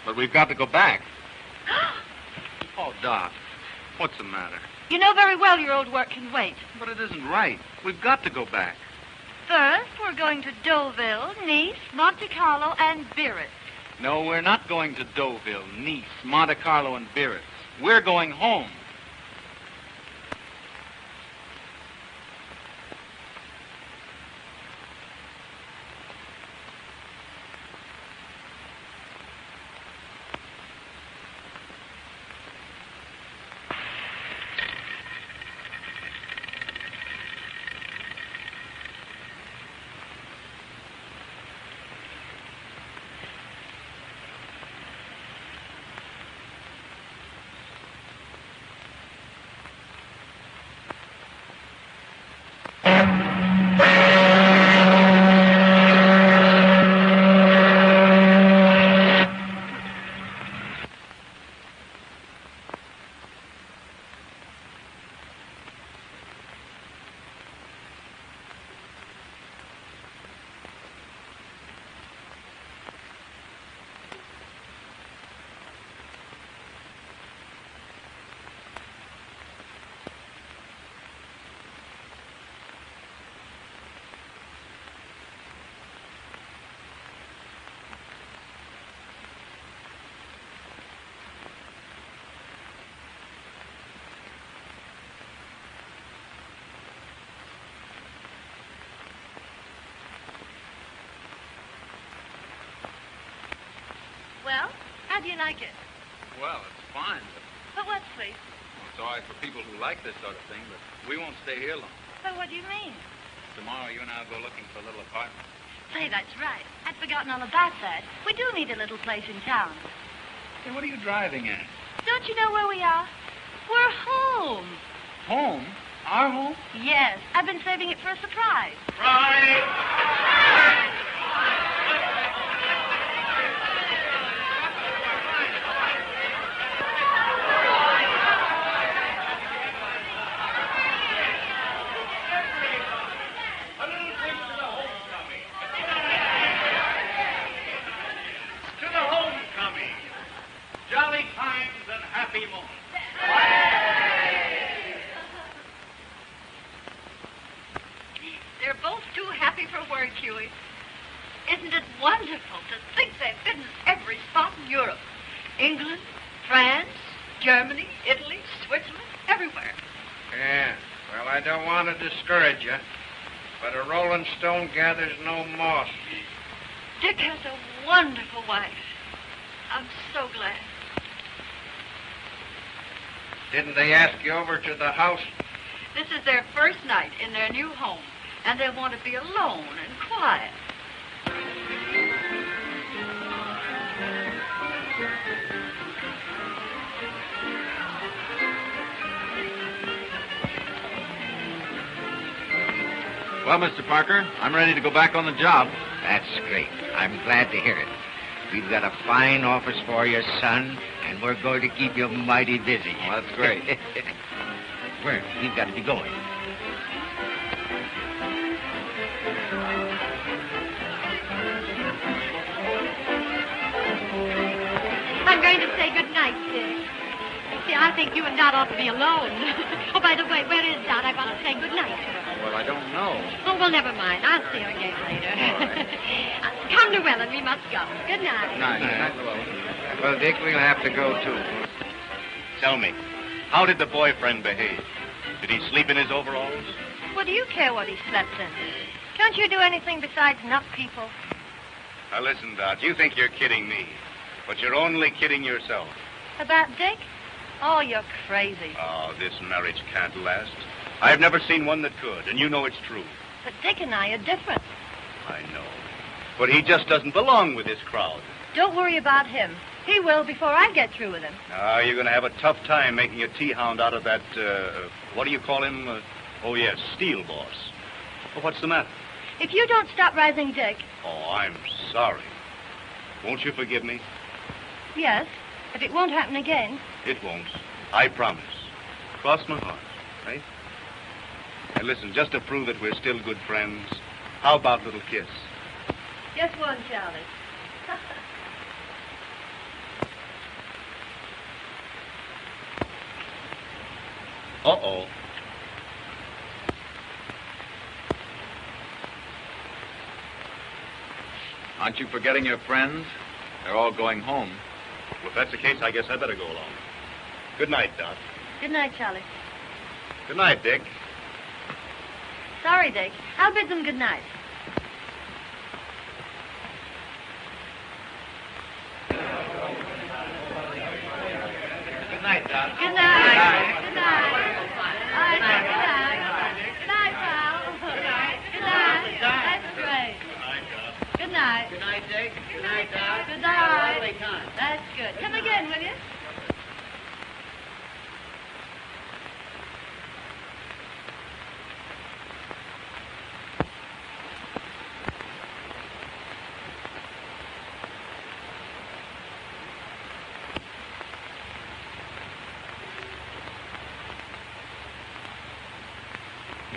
S7: But we've got to go back. Oh, Doc, what's the matter?
S6: You know very well your old work can wait.
S7: But it isn't right. We've got to go back.
S6: First, we're going to Deauville, Nice, Monte Carlo, and Biarritz.
S7: No, we're not going to Deauville, Nice, Monte Carlo, and Biarritz. We're going home.
S3: do you like it?
S7: Well, it's fine, but
S3: But what's please?
S7: it's all right for people who like this sort of thing, but we won't stay here long.
S3: But what do you mean?
S7: Tomorrow, you and I will go looking for a little apartment.
S3: Say, that's right. I'd forgotten all about that. We do need a little place in town.
S7: Hey, what are you driving at?
S3: Don't you know where we are? We're home.
S7: Home? Our home?
S3: Yes, I've been saving it for a surprise.
S4: To the homecoming. Jolly times and happy moments.
S2: They're both too happy for words, Huey. Isn't it wonderful to think they've been in every spot in Europe? England, France, Germany, Italy, Switzerland, everywhere.
S4: Yeah, well, I don't want to discourage you, but a rolling stone gathers no moss.
S2: Dick has a wonderful wife. I'm so glad.
S4: Didn't they ask you over to the house?
S2: This is their first night in their new home, and they want to be alone and quiet.
S7: Well, Mr. Parker, I'm ready to go back on the job.
S1: That's great. I'm glad to hear it. We've got a fine office for your son, and we're going to keep you mighty busy.
S7: Well, that's great.
S1: Well, we've got to be going.
S6: I'm going to say good night, Dick. See, I think you and Dot ought to be alone. Oh, by the way, where is Dot? I want to say good night to her.
S7: Well, I don't know.
S6: Oh, well, never mind. I'll see her again later. Come, Llewellyn, we must go. Good night.
S4: Well, Dick, we'll have to go, too.
S5: Tell me, how did the boyfriend behave? Did he sleep in his overalls?
S6: What do you care what he slept in? Can't you do anything besides knock people?
S5: Now listen, Dot, you think you're kidding me, but you're only kidding yourself.
S6: About Dick? Oh, you're crazy.
S5: Oh, this marriage can't last. I've never seen one that could, and you know it's true.
S6: But Dick and I are different.
S5: I know. But he just doesn't belong with this crowd.
S6: Don't worry about him. He will before I get through with him.
S5: Ah, you're going to have a tough time making a tea-hound out of that, what do you call him? Oh, yes, Steel Boss. Well, what's the matter?
S6: If you don't stop rising Dick,
S5: Oh, I'm sorry. Won't you forgive me?
S6: yes, if it won't happen again.
S5: It won't. I promise. Cross my heart, right? And listen, just to prove that we're still good friends, how about a little kiss?
S6: Just one, Charlie.
S5: Uh-oh.
S7: Aren't you forgetting your friends? They're all going home.
S5: Well, if that's the case, I guess I better go along. Good night, Dot.
S3: Good night, Charlie.
S5: Good night, Dick.
S3: Sorry, Dick. I'll bid them good night.
S4: Good night, Dot.
S3: Good night. Good night. All right, good night. Good night, pal. Good night. Good night. That's great. Good night.
S4: Good night, Dick. Good night, Dot.
S3: Good night. That's good. Come again, will you?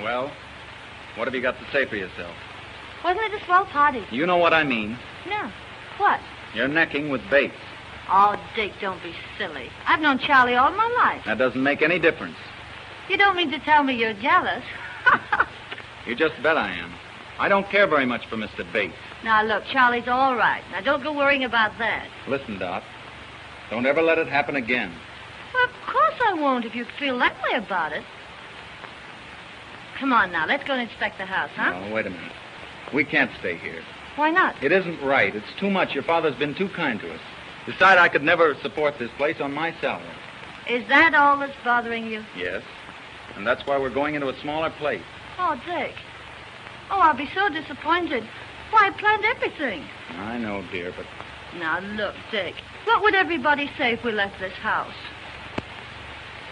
S7: Well, what have you got to say for yourself?
S3: Wasn't it a swell party?
S7: You know what I mean.
S3: No. What?
S7: You're necking with Bates.
S3: Oh, Dick, don't be silly. I've known Charlie all my life.
S7: That doesn't make any difference.
S3: You don't mean to tell me you're jealous?
S7: You just bet I am. I don't care very much for Mr. Bates.
S3: Now, look, Charlie's all right. Now, don't go worrying about that.
S7: Listen, Dot. Don't ever let it happen again.
S3: Well, of course I won't if you feel that way about it. Come on now, let's go and inspect the house, huh?
S7: Oh, wait a minute. We can't stay here.
S3: Why not?
S7: It isn't right. It's too much. Your father's been too kind to us. Besides, I could never support this place on my salary.
S3: Is that all that's bothering you?
S7: Yes. And that's why we're going into a smaller place.
S3: Oh, Dick. Oh, I'll be so disappointed. Why, I planned everything.
S7: I know, dear, but...
S3: Now, look, Dick. What would everybody say if we left this house?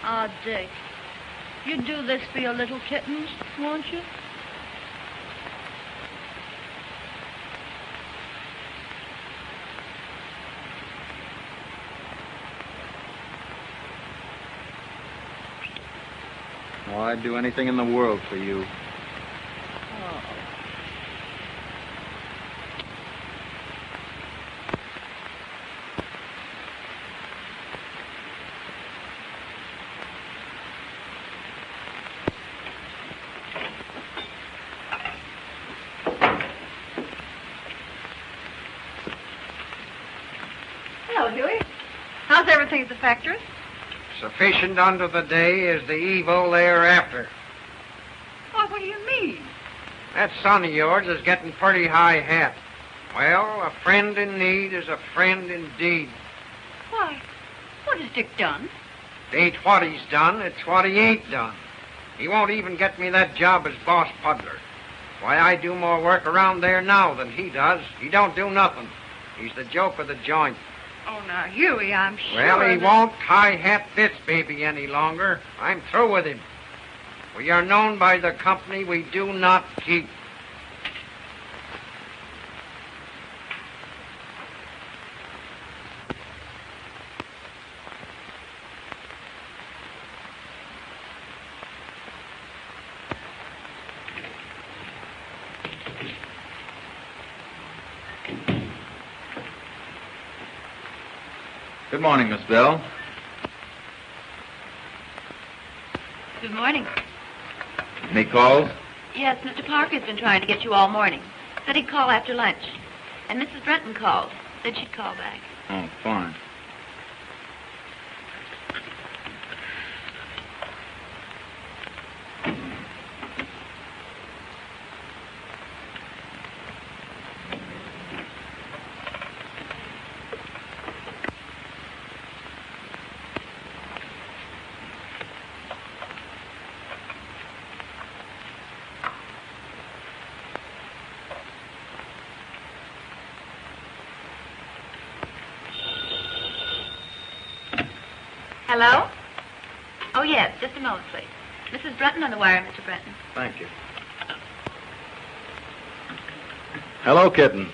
S3: Oh, Dick. You'd do this for your little kittens, won't you?
S7: Oh, I'd do anything in the world for you.
S3: Oh. Hello, Huey. How's everything at the factory?
S4: Sufficient unto the day is the evil thereafter.
S3: Oh, what do you mean?
S4: That son of yours is getting pretty high hat. Well, a friend in need is a friend indeed.
S3: Why, what has Dick done?
S4: It ain't what he's done, it's what he ain't done. He won't even get me that job as boss puddler. Why, I do more work around there now than he does. He don't do nothing. He's the joke of the joint.
S3: Oh, now, Huey, I'm sure.
S4: Well, he
S3: that-
S4: won't high-hat this baby any longer. I'm through with him. We are known by the company we do not keep.
S7: Good morning, Miss Bell.
S8: Good morning.
S7: Any calls?
S8: Yes, Mr. Parker's been trying to get you all morning. Said he'd call after lunch. And Mrs. Brenton called. Said she'd call back.
S7: Oh, fine.
S8: Hello? Oh, yes. Just a moment, please. Mrs. Brenton on the wire, Mr. Brenton.
S7: Thank you. Hello, kitten.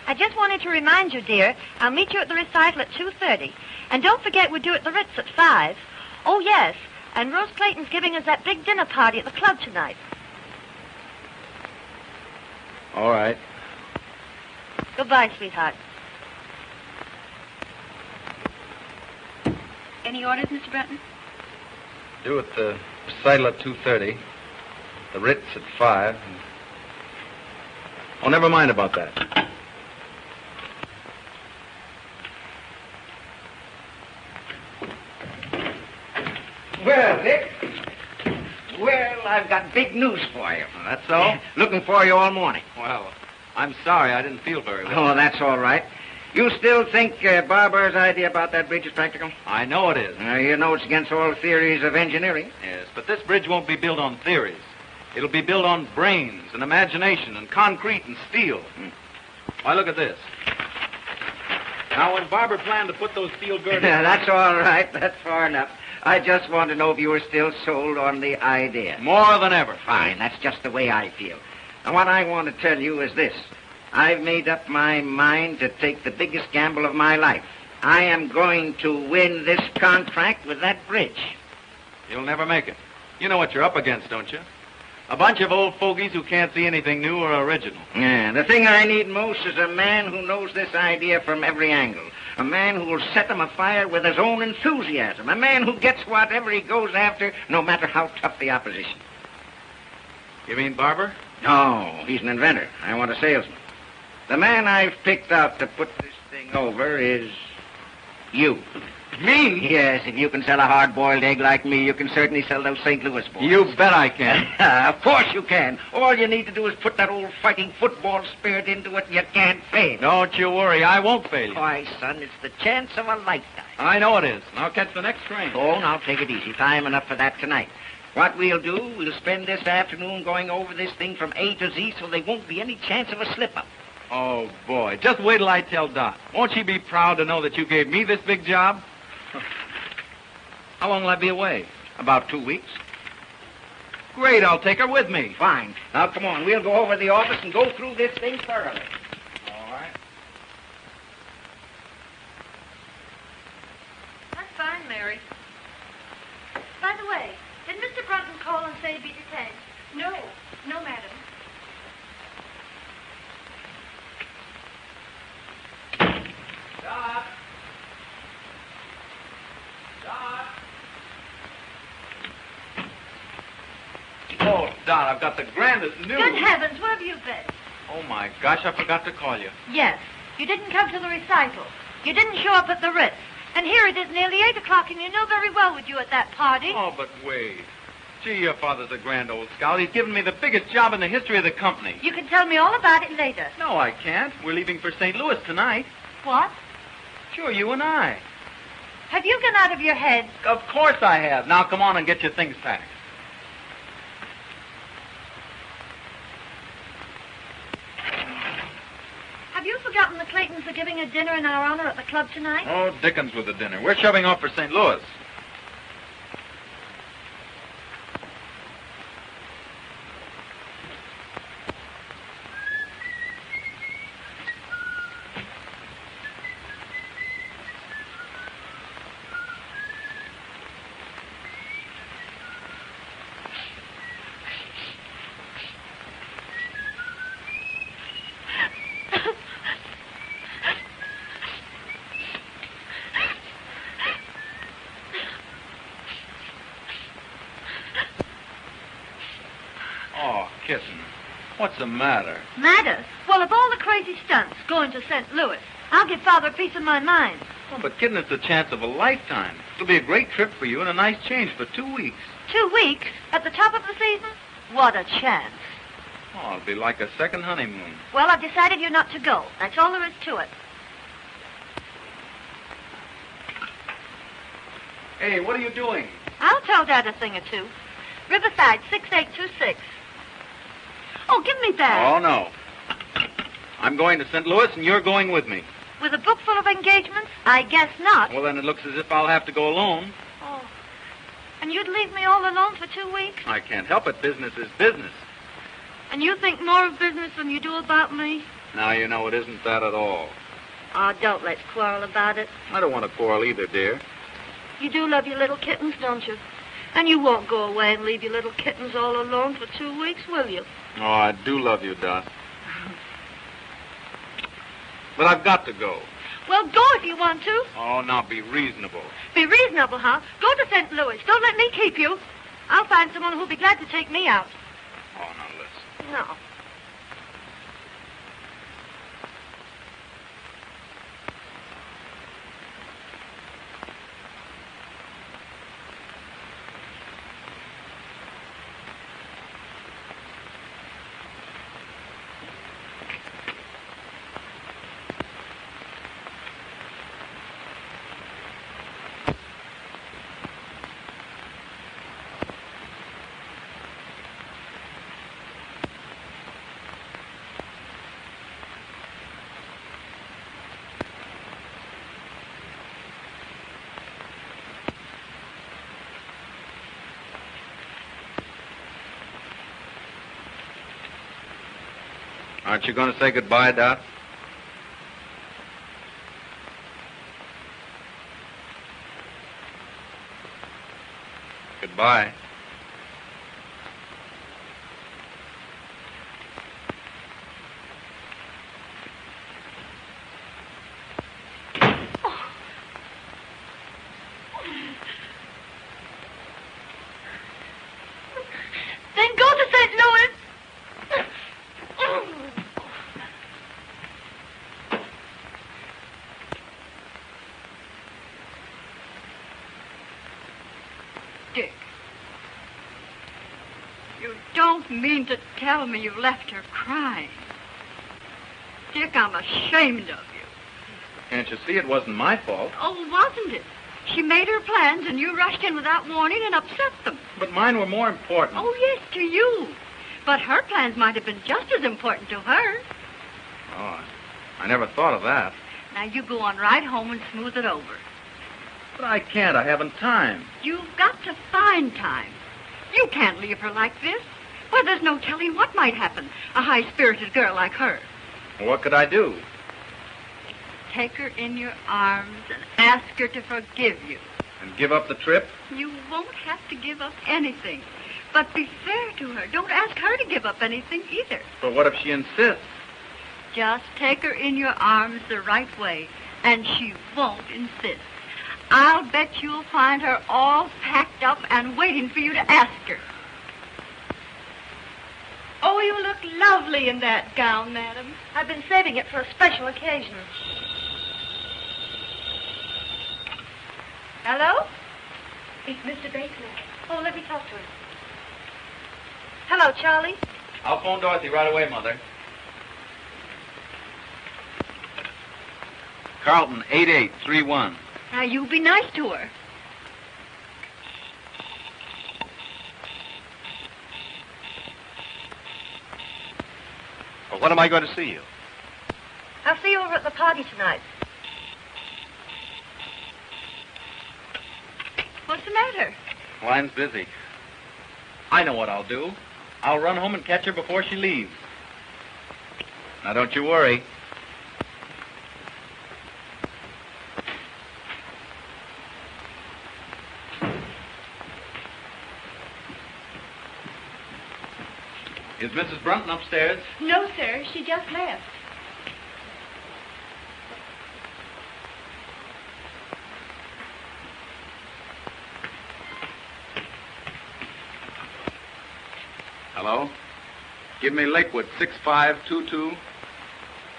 S6: I just wanted to remind you, dear, I'll meet you at the recital at 2:30. And don't forget we do it at the Ritz at 5. Oh, yes. And Rose Clayton's giving us that big dinner party at the club tonight.
S7: All right.
S6: Goodbye, sweetheart.
S8: Any orders, Mr. Brenton?
S7: Do it the recital at 2:30. The Ritz at 5. Oh, never mind about that.
S1: Well, Dick. Well, I've got big news for you.
S7: That's all?
S1: Looking for you all morning.
S7: Well, I'm sorry. I didn't feel very well.
S1: Oh, that's all right. You still think Barber's idea about that bridge is practical?
S7: I know it is.
S1: You know it's against all theories of engineering.
S7: Yes, but this bridge won't be built on theories. It'll be built on brains and imagination and concrete and steel. Why, look at this. Now, when Barber planned to put those steel girders...
S1: That's all right. That's far enough. I just want to know if you were still sold on the idea.
S7: More than ever.
S1: Fine. That's just the way I feel. And what I want to tell you is this. I've made up my mind to take the biggest gamble of my life. I am going to win this contract with that bridge.
S7: You'll never make it. You know what you're up against, don't you? A bunch of old fogies who can't see anything new or original.
S1: Yeah, the thing I need most is a man who knows this idea from every angle. A man who will set them afire with his own enthusiasm. A man who gets whatever he goes after, no matter how tough the opposition.
S7: You mean Barber?
S1: No, he's an inventor. I want a salesman. The man I've picked out to put this thing over is you.
S7: Me?
S1: Yes, if you can sell a hard-boiled egg like me, you can certainly sell those St. Louis boys.
S7: You bet I can.
S1: Of course you can. All you need to do is put that old fighting football spirit into it, and you can't fail.
S7: Don't you worry. I won't fail you.
S1: Why, son, it's the chance of a lifetime.
S7: I know it is. I'll catch the next train.
S1: Oh, now take it easy. Time enough for that tonight. What we'll do, we'll spend this afternoon going over this thing from A to Z so there won't be any chance of a slip-up.
S7: Oh, boy. Just wait till I tell Dot. Won't she be proud to know that you gave me this big job? How long will I be away?
S1: About 2 weeks.
S7: Great, I'll take her with me.
S1: Fine. Now, come on. We'll go over to the office and go through this thing thoroughly.
S7: All right.
S3: That's fine, Mary. By the way, did Mr. Brunton call and say he'd be detained?
S6: No, madam.
S7: Dot. Dot. Oh, Dot, I've got the grandest news.
S3: Good heavens, where have you been?
S7: Oh, my gosh, I forgot to call you.
S3: Yes, you didn't come to the recital. You didn't show up at the Ritz. And here it is nearly 8 o'clock, and you know very well we'd you at that party.
S7: Oh, but wait. Gee, your father's a grand old scout. He's given me the biggest job in the history of the company.
S3: You can tell me all about it later.
S7: No, I can't. We're leaving for St. Louis tonight.
S3: What?
S7: Sure, you and I.
S3: Have you gone out of your head?
S7: Of course I have. Now, come on and get your things packed.
S3: Have you forgotten the Claytons are giving a dinner in our honor at the club tonight?
S7: Oh, Dickens with the dinner. We're shoving off for St. Louis. Oh, kitten. What's the matter?
S3: Matter? Well, of all the crazy stunts going to St. Louis, I'll give Father a piece of my mind.
S7: Oh, but kitten, it's the chance of a lifetime. It'll be a great trip for you and a nice change for 2 weeks.
S3: 2 weeks? At the top of the season? What a chance.
S7: Oh, it'll be like a second honeymoon.
S3: Well, I've decided you're not to go. That's all there is to it.
S7: Hey, what are you doing?
S3: I'll tell Dad a thing or two. Riverside, 6826. Oh, give me that.
S7: Oh, no. I'm going to St. Louis, and you're going with me.
S3: With a book full of engagements? I guess not.
S7: Well, then it looks as if I'll have to go alone.
S3: Oh. And you'd leave me all alone for 2 weeks?
S7: I can't help it. Business is business.
S3: And you think more of business than you do about me?
S7: Now, you know, it isn't that at all.
S3: Oh, don't let's quarrel about it.
S7: I don't want to quarrel either, dear.
S3: You do love your little kittens, don't you? And you won't go away and leave your little kittens all alone for 2 weeks, will you?
S7: Oh, I do love you, Dot. But I've got to go.
S3: Well, go if you want to.
S7: Oh, now be reasonable.
S3: Be reasonable, huh? Go to St. Louis. Don't let me keep you. I'll find someone who'll be glad to take me out.
S7: Oh, now listen.
S3: No.
S7: Aren't you going to say goodbye, Dot? Goodbye.
S3: Then go to St. Louis.
S2: don't mean to tell me you left her crying. Dick, I'm ashamed of you.
S7: Can't you see it wasn't my fault?
S2: Oh, wasn't it? She made her plans and you rushed in without warning and upset them.
S7: But mine were more important.
S2: Oh, yes, to you. But her plans might have been just as important to her.
S7: Oh, I never thought of that.
S2: Now, you go on right home and smooth it over.
S7: But I can't. I haven't time.
S2: You've got to find time. You can't leave her like this. Why, there's no telling what might happen. A high-spirited girl like her.
S7: Well, what could I do?
S2: Take her in your arms and ask her to forgive you.
S7: And give up the trip?
S2: You won't have to give up anything. But be fair to her. Don't ask her to give up anything either.
S7: But what if she insists?
S2: Just take her in your arms the right way, and she won't insist. I'll bet you'll find her all packed up and waiting for you to ask her.
S6: Oh, you look lovely in that gown, madam. I've been saving it for a special occasion. Hello? It's Mr. Bateman. Oh, let me talk to him. Hello, Charlie.
S7: I'll phone Dorothy right away, Mother. Carlton, 8831.
S2: Now, you be nice to her.
S5: Well, when am I going to see you?
S6: I'll see you over at the party tonight.
S2: What's the matter?
S7: Line's busy. I know what I'll do. I'll run home and catch her before she leaves. Now, don't you worry. Is Mrs. Brunton upstairs?
S6: No, sir. She just left.
S7: Hello? Give me Lakewood 6522,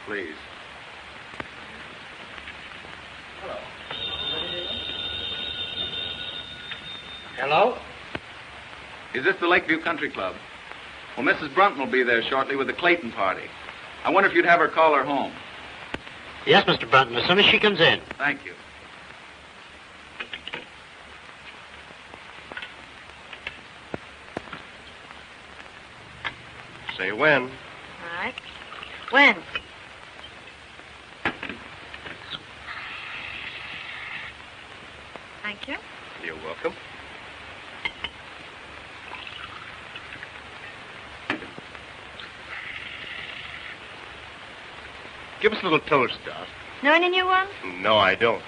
S7: please.
S4: Hello?
S7: Is this the Lakeview Country Club? Well, Mrs. Brunton will be there shortly with the Clayton party. I wonder if you'd have her call her home.
S9: Yes, Mr. Brunton, as soon as she comes in.
S7: Thank you.
S5: Say when.
S6: All right. When?
S2: Thank you.
S5: You're welcome. Give us a little toast, Doc.
S6: Know any new ones?
S5: No, I don't.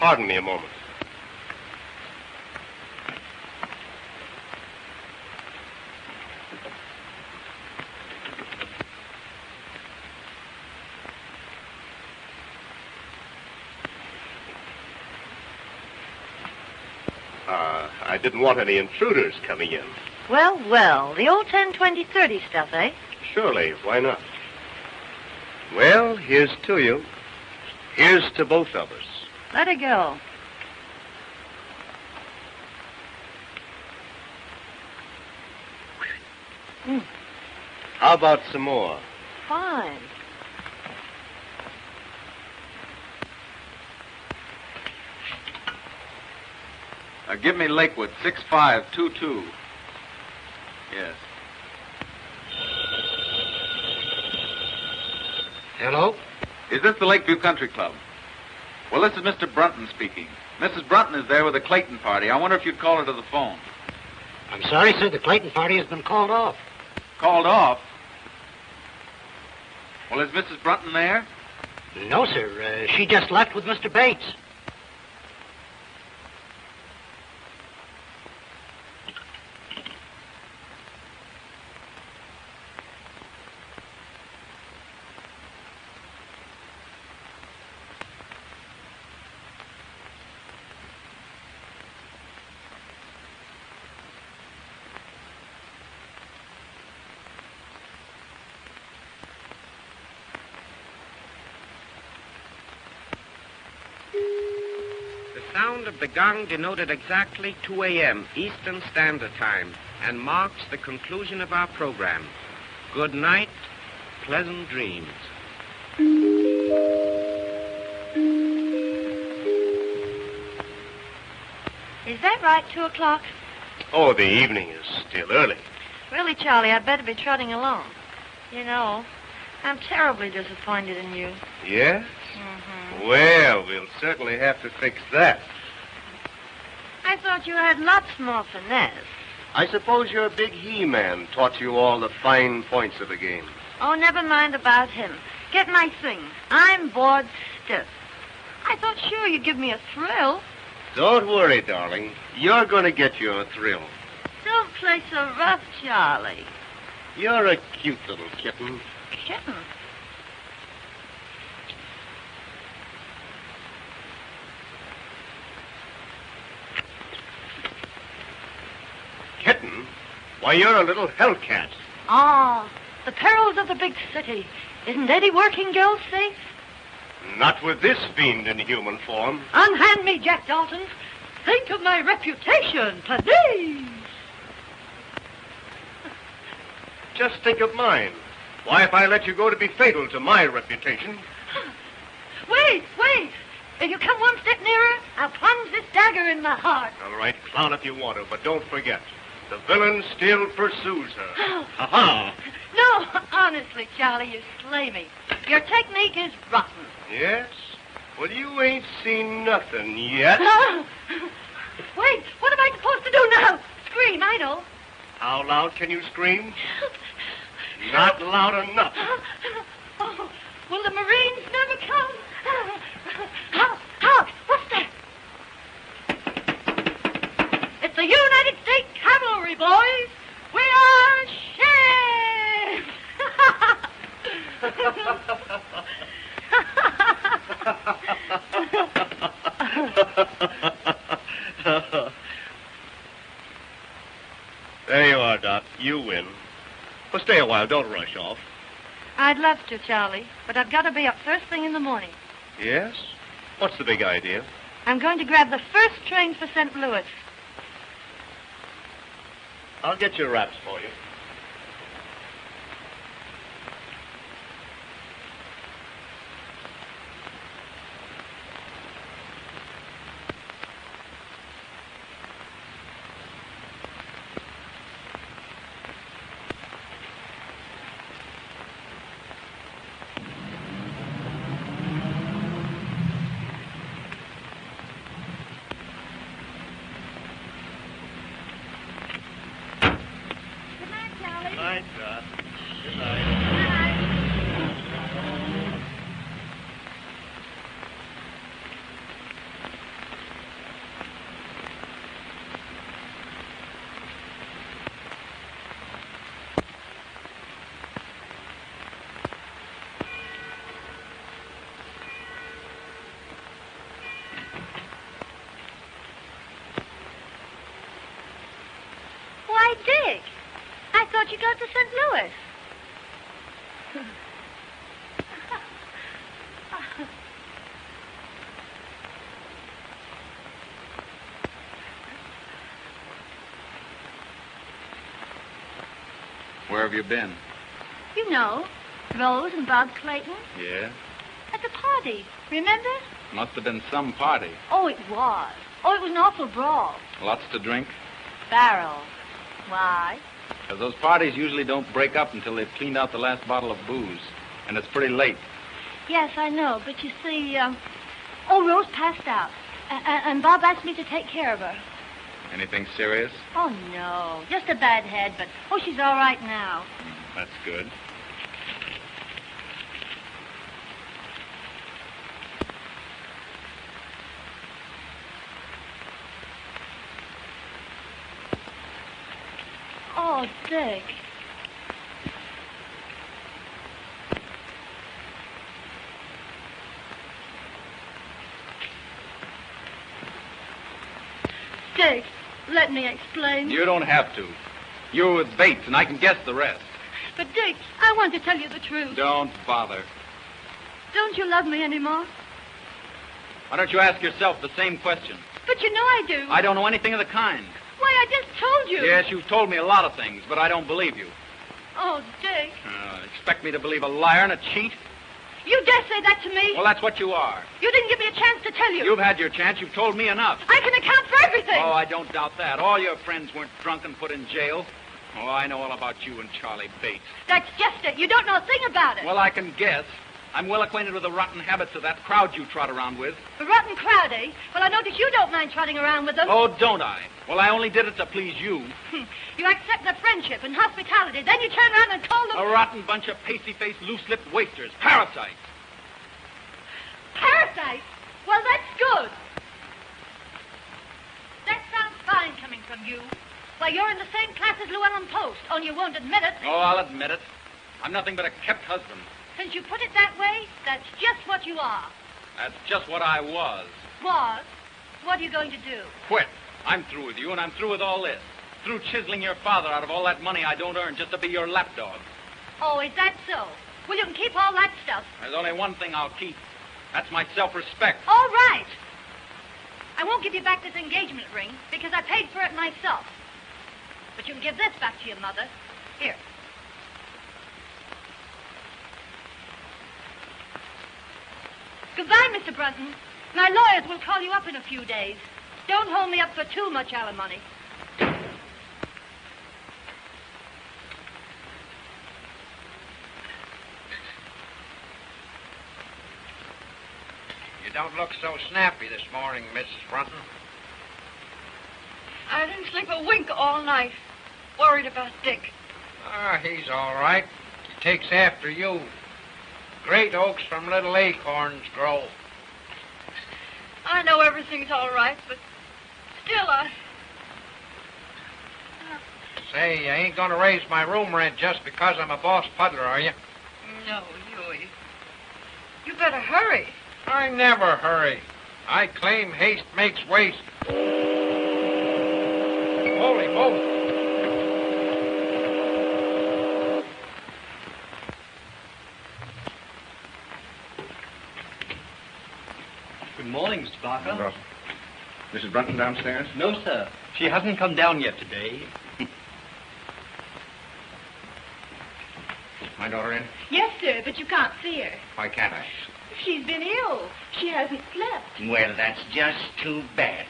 S5: Pardon me a moment. I didn't want any intruders coming in.
S6: Well, well. The old 10, 20, 30 stuff, eh?
S5: Surely, why not? Well, here's to you. Here's to both of us.
S6: Let her go.
S5: How about some more?
S6: Fine.
S7: Give me Lakewood 6522. Yes.
S9: Hello?
S7: Is this the Lakeview Country Club? Well, this is Mr. Brunton speaking. Mrs. Brunton is there with the Clayton party. I wonder if you'd call her to the phone.
S9: I'm sorry, sir. The Clayton party has been called off.
S7: Called off? Well, is Mrs. Brunton there?
S9: No, sir. She just left with Mr. Bates.
S4: sound of the gong denoted exactly 2 a.m. Eastern Standard Time and marks the conclusion of our program. Good night, pleasant dreams.
S2: Is that right, 2 o'clock?
S5: Oh, the evening is still early.
S2: Really, Charlie, I'd better be trotting along. You know, I'm terribly disappointed in you.
S5: Yes?
S2: Mm-hmm.
S5: Well, we'll certainly have to fix that.
S2: I thought you had lots more finesse.
S5: I suppose your big he-man taught you all the fine points of the game.
S2: Oh, never mind about him. Get my things. I'm bored stiff. I thought sure you'd give me a thrill.
S5: Don't worry, darling. You're going to get your thrill.
S2: Don't play so rough, Charlie.
S5: You're a cute little kitten.
S2: Kitten?
S5: Kitten? Why, you're a little hellcat.
S2: Oh, the perils of the big city. Isn't any working girl safe?
S5: Not with this fiend in human form.
S2: Unhand me, Jack Dalton. Think of my reputation, please.
S5: Just think of mine. Why, if I let you go to be fatal to my reputation.
S2: Wait. If you come one step nearer, I'll plunge this dagger in my heart.
S5: All right, clown if you want to, but don't forget, the villain still pursues her. Ha-ha!
S2: No, honestly, Charlie, you slay me. Your technique is rotten.
S5: Yes? Well, you ain't seen nothing yet.
S2: Wait, what am I supposed to do now? Scream, I know.
S5: How loud can you scream? Not loud enough.
S2: Oh, will the Marines never come? Hark! What's that? It's the United States Cavalry, boys. We are
S5: There you are, Doc. You win. Well, stay a while. Don't rush off.
S2: I'd love to, Charlie, but I've got to be up first thing in the morning.
S5: Yes? What's the big idea?
S2: I'm going to grab the first train for St. Louis.
S5: I'll get your wraps for you. Night, Doc. Good night.
S2: Why, Dick, I thought you got to St. Louis.
S7: Where have you been?
S2: You know, Rose and Bob Clayton
S7: Yeah?
S2: at the party. Remember?
S7: Must have been some party.
S2: Oh, it was. Oh, it was an awful brawl.
S7: Lots to drink?
S2: Barrel. Why?
S7: 'Cause those parties usually don't break up until they've cleaned out the last bottle of booze. And it's pretty late.
S2: Yes, I know, but you see, Rose passed out. And Bob asked me to take care of her.
S7: Anything serious?
S2: Oh, no. Just a bad head, but, she's all right now.
S7: That's good.
S2: Oh, Dick. Dick, let me explain.
S7: You don't have to. You're with Bates, and I can guess the rest.
S2: But, Dick, I want to tell you the truth.
S7: Don't bother.
S2: Don't you love me anymore?
S7: Why don't you ask yourself the same question?
S6: But you know I do.
S7: I don't know anything of the kind.
S6: Why, I just told you.
S7: Yes, you've told me a lot of things, but I don't believe you.
S6: Oh, Dick.
S7: Expect me to believe a liar and a cheat?
S6: You dare say that to me?
S7: Well, that's what you are.
S6: You didn't give me a chance to tell you.
S7: You've had your chance. You've told me enough.
S6: I can account for everything.
S7: Oh, I don't doubt that. All your friends weren't drunk and put in jail. Oh, I know all about you and Charlie Bates.
S6: That's just it. You don't know a thing about it.
S7: Well, I can guess. I'm well acquainted with the rotten habits of that crowd you trot around with.
S6: The rotten crowd, eh? Well, I notice you don't mind trotting around with them.
S7: Oh, don't I? Well, I only did it to please you.
S6: You accept their friendship and hospitality, then you turn around and call them...
S7: A rotten bunch of pasty-faced, loose-lipped wasters. Parasites.
S6: Parasites? Well, that's good. That sounds fine coming from you. Why, you're in the same class as Llewellyn Post, only you won't admit it.
S7: Oh, I'll admit it. I'm nothing but a kept husband.
S6: Since you put it that way, that's just what you are.
S7: That's just what I was.
S6: Was? What are you going to do?
S7: Quit. I'm through with you, and I'm through with all this. Through chiseling your father out of all that money I don't earn just to be your lapdog.
S6: Oh, is that so? Well, you can keep all that stuff.
S7: There's only one thing I'll keep. That's my self-respect.
S6: All right. I won't give you back this engagement ring because I paid for it myself. But you can give this back to your mother. Here. Goodbye, Mr. Brunton. My lawyers will call you up in a few days. Don't hold me up for too much alimony.
S4: You don't look so snappy this morning, Mrs. Brunton.
S2: I didn't sleep a wink all night. Worried about Dick.
S4: Ah, he's all right. He takes after you. Great oaks from little acorns grow.
S2: I know everything's all right, but still
S4: Say, you ain't gonna raise my room rent just because I'm a boss puddler, are you?
S2: No, Huey. You better hurry.
S4: I never hurry. I claim haste makes waste. Holy moly.
S9: Good morning, Mr. Barker.
S1: Mrs. Brunton downstairs?
S9: No, sir. She hasn't come down yet today.
S1: My daughter in?
S8: Yes, sir, but you can't see her.
S1: Why can't I?
S8: She's been ill. She hasn't slept.
S1: Well, that's just too bad.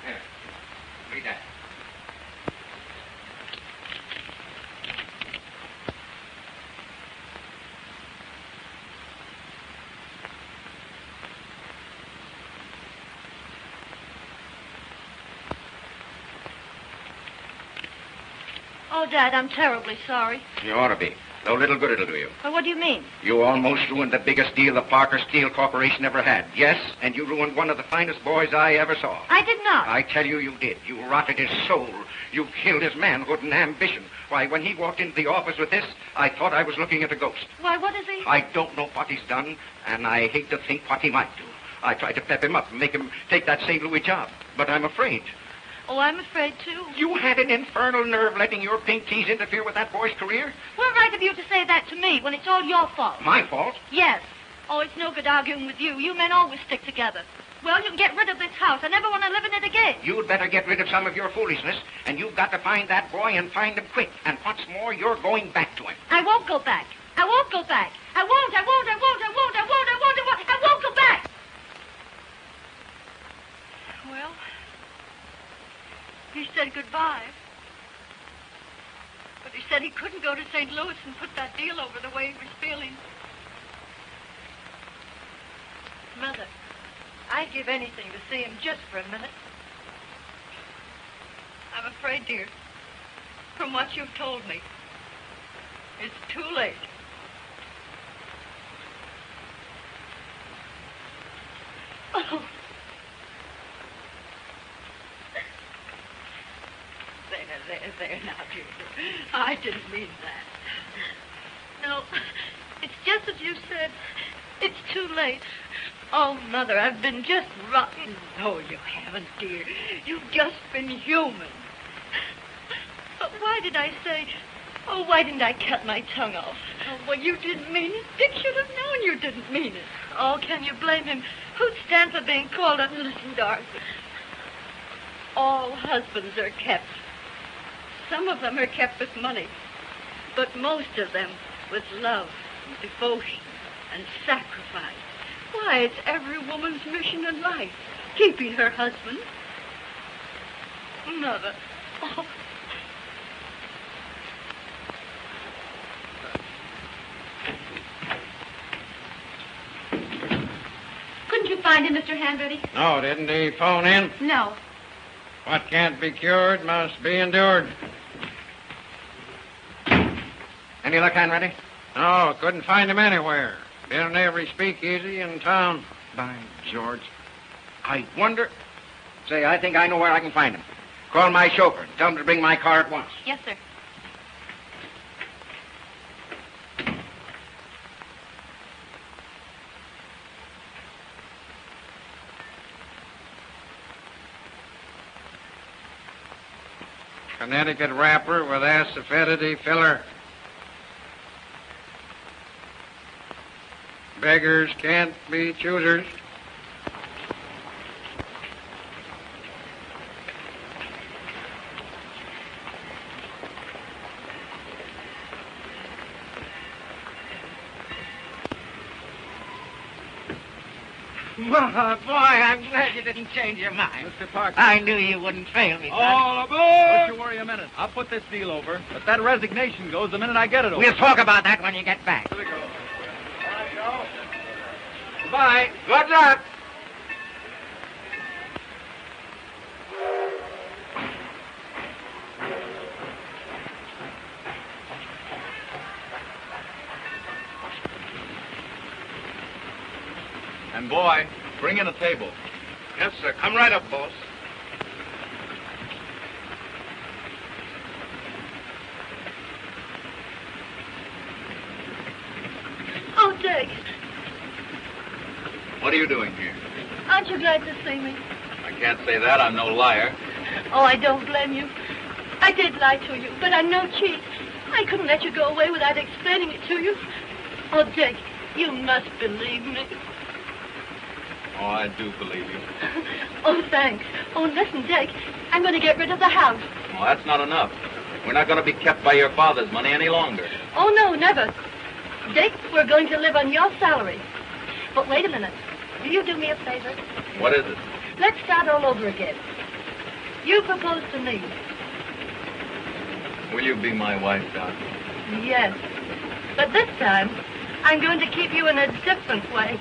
S1: Here, read that.
S6: Oh, Dad, I'm terribly sorry.
S1: You ought to be. No little good it'll do you.
S6: Well, what do you mean?
S1: You almost ruined the biggest deal the Parker Steel Corporation ever had. Yes, and you ruined one of the finest boys I ever saw.
S6: I did not.
S1: I tell you, you did. You rotted his soul. You killed his manhood and ambition. Why, when he walked into the office with this, I thought I was looking at a ghost.
S6: Why, what is he?
S1: I don't know what he's done, and I hate to think what he might do. I tried to pep him up and make him take that St. Louis job, but I'm afraid.
S6: Oh, I'm afraid, too.
S1: You had an infernal nerve letting your pink teas interfere with that boy's career?
S6: What right have you to say that to me when it's all your fault?
S1: My fault?
S6: Yes. Oh, it's no good arguing with you. You men always stick together. Well, you can get rid of this house. I never want to live in it again.
S1: You'd better get rid of some of your foolishness, and you've got to find that boy and find him quick. And what's more, you're going back to him.
S6: I won't go back. I won't go back. I won't, I won't, I won't, I won't, I won't, I won't, I won't. I won't go back. Well, he said goodbye. But he said he couldn't go to St. Louis and put that deal over the way he was feeling. Mother, I'd give anything to see him just for a minute. I'm afraid, dear, from what you've told me, it's too late. Oh.
S2: I didn't mean that. No, it's just as you said. It's too late. Oh, Mother, I've been just rotten. No, you haven't, dear. You've just been human. But why did I say... Oh, why didn't I cut my tongue off? Oh, well, you didn't mean it. Dick should have known you didn't mean it. Oh, can you blame him? Who'd stand for being called up? Listen, Dorothy. All husbands are kept. Some of them are kept with money. But most of them with love, devotion, and sacrifice. Why, it's every woman's mission in life, keeping her husband. Mother, oh.
S8: Couldn't you find him, Mr. Hanratty?
S4: No, didn't he phone in?
S8: No.
S4: What can't be cured must be endured.
S1: Any luck, Hanratty?
S4: No, couldn't find him anywhere. Been in every speakeasy in town.
S1: By George. I wonder... Say, I think I know where I can find him. Call my chauffeur and tell him to bring my car at once.
S8: Yes, sir.
S4: Connecticut wrapper with acidity filler. Beggars can't be choosers.
S1: Well, boy, I'm glad you didn't change your mind.
S7: Mr. Parker.
S1: I knew you wouldn't fail me, son.
S7: All aboard! Don't you worry a minute. I'll put this deal over. But that resignation goes the minute I get it over.
S1: We'll talk about that when you get back.
S7: Here we go.
S1: Goodbye. Good luck.
S7: And boy, bring in a table.
S5: Yes, sir. Come right up, boss.
S2: Oh, Dick,
S7: What are you doing here?
S2: aren't you glad to see me?
S7: I can't say that. I'm no liar.
S2: Oh, I don't blame you. I did lie to you, but I'm no cheat. I couldn't let you go away without explaining it to you. Oh, Dick, you must believe me.
S7: Oh, I do believe you.
S2: Oh, thanks. Oh, listen, Dick, I'm going to get rid of the house.
S7: Well, that's not enough. We're not going to be kept by your father's money any longer.
S2: Oh, no, never. Dick, we're going to live on your salary. But wait a minute. Will you do me a favor?
S7: What is it?
S2: Let's start all over again. You propose to me.
S7: Will you be my wife, Doc?
S2: Yes. But this time, I'm going to keep you in a different way.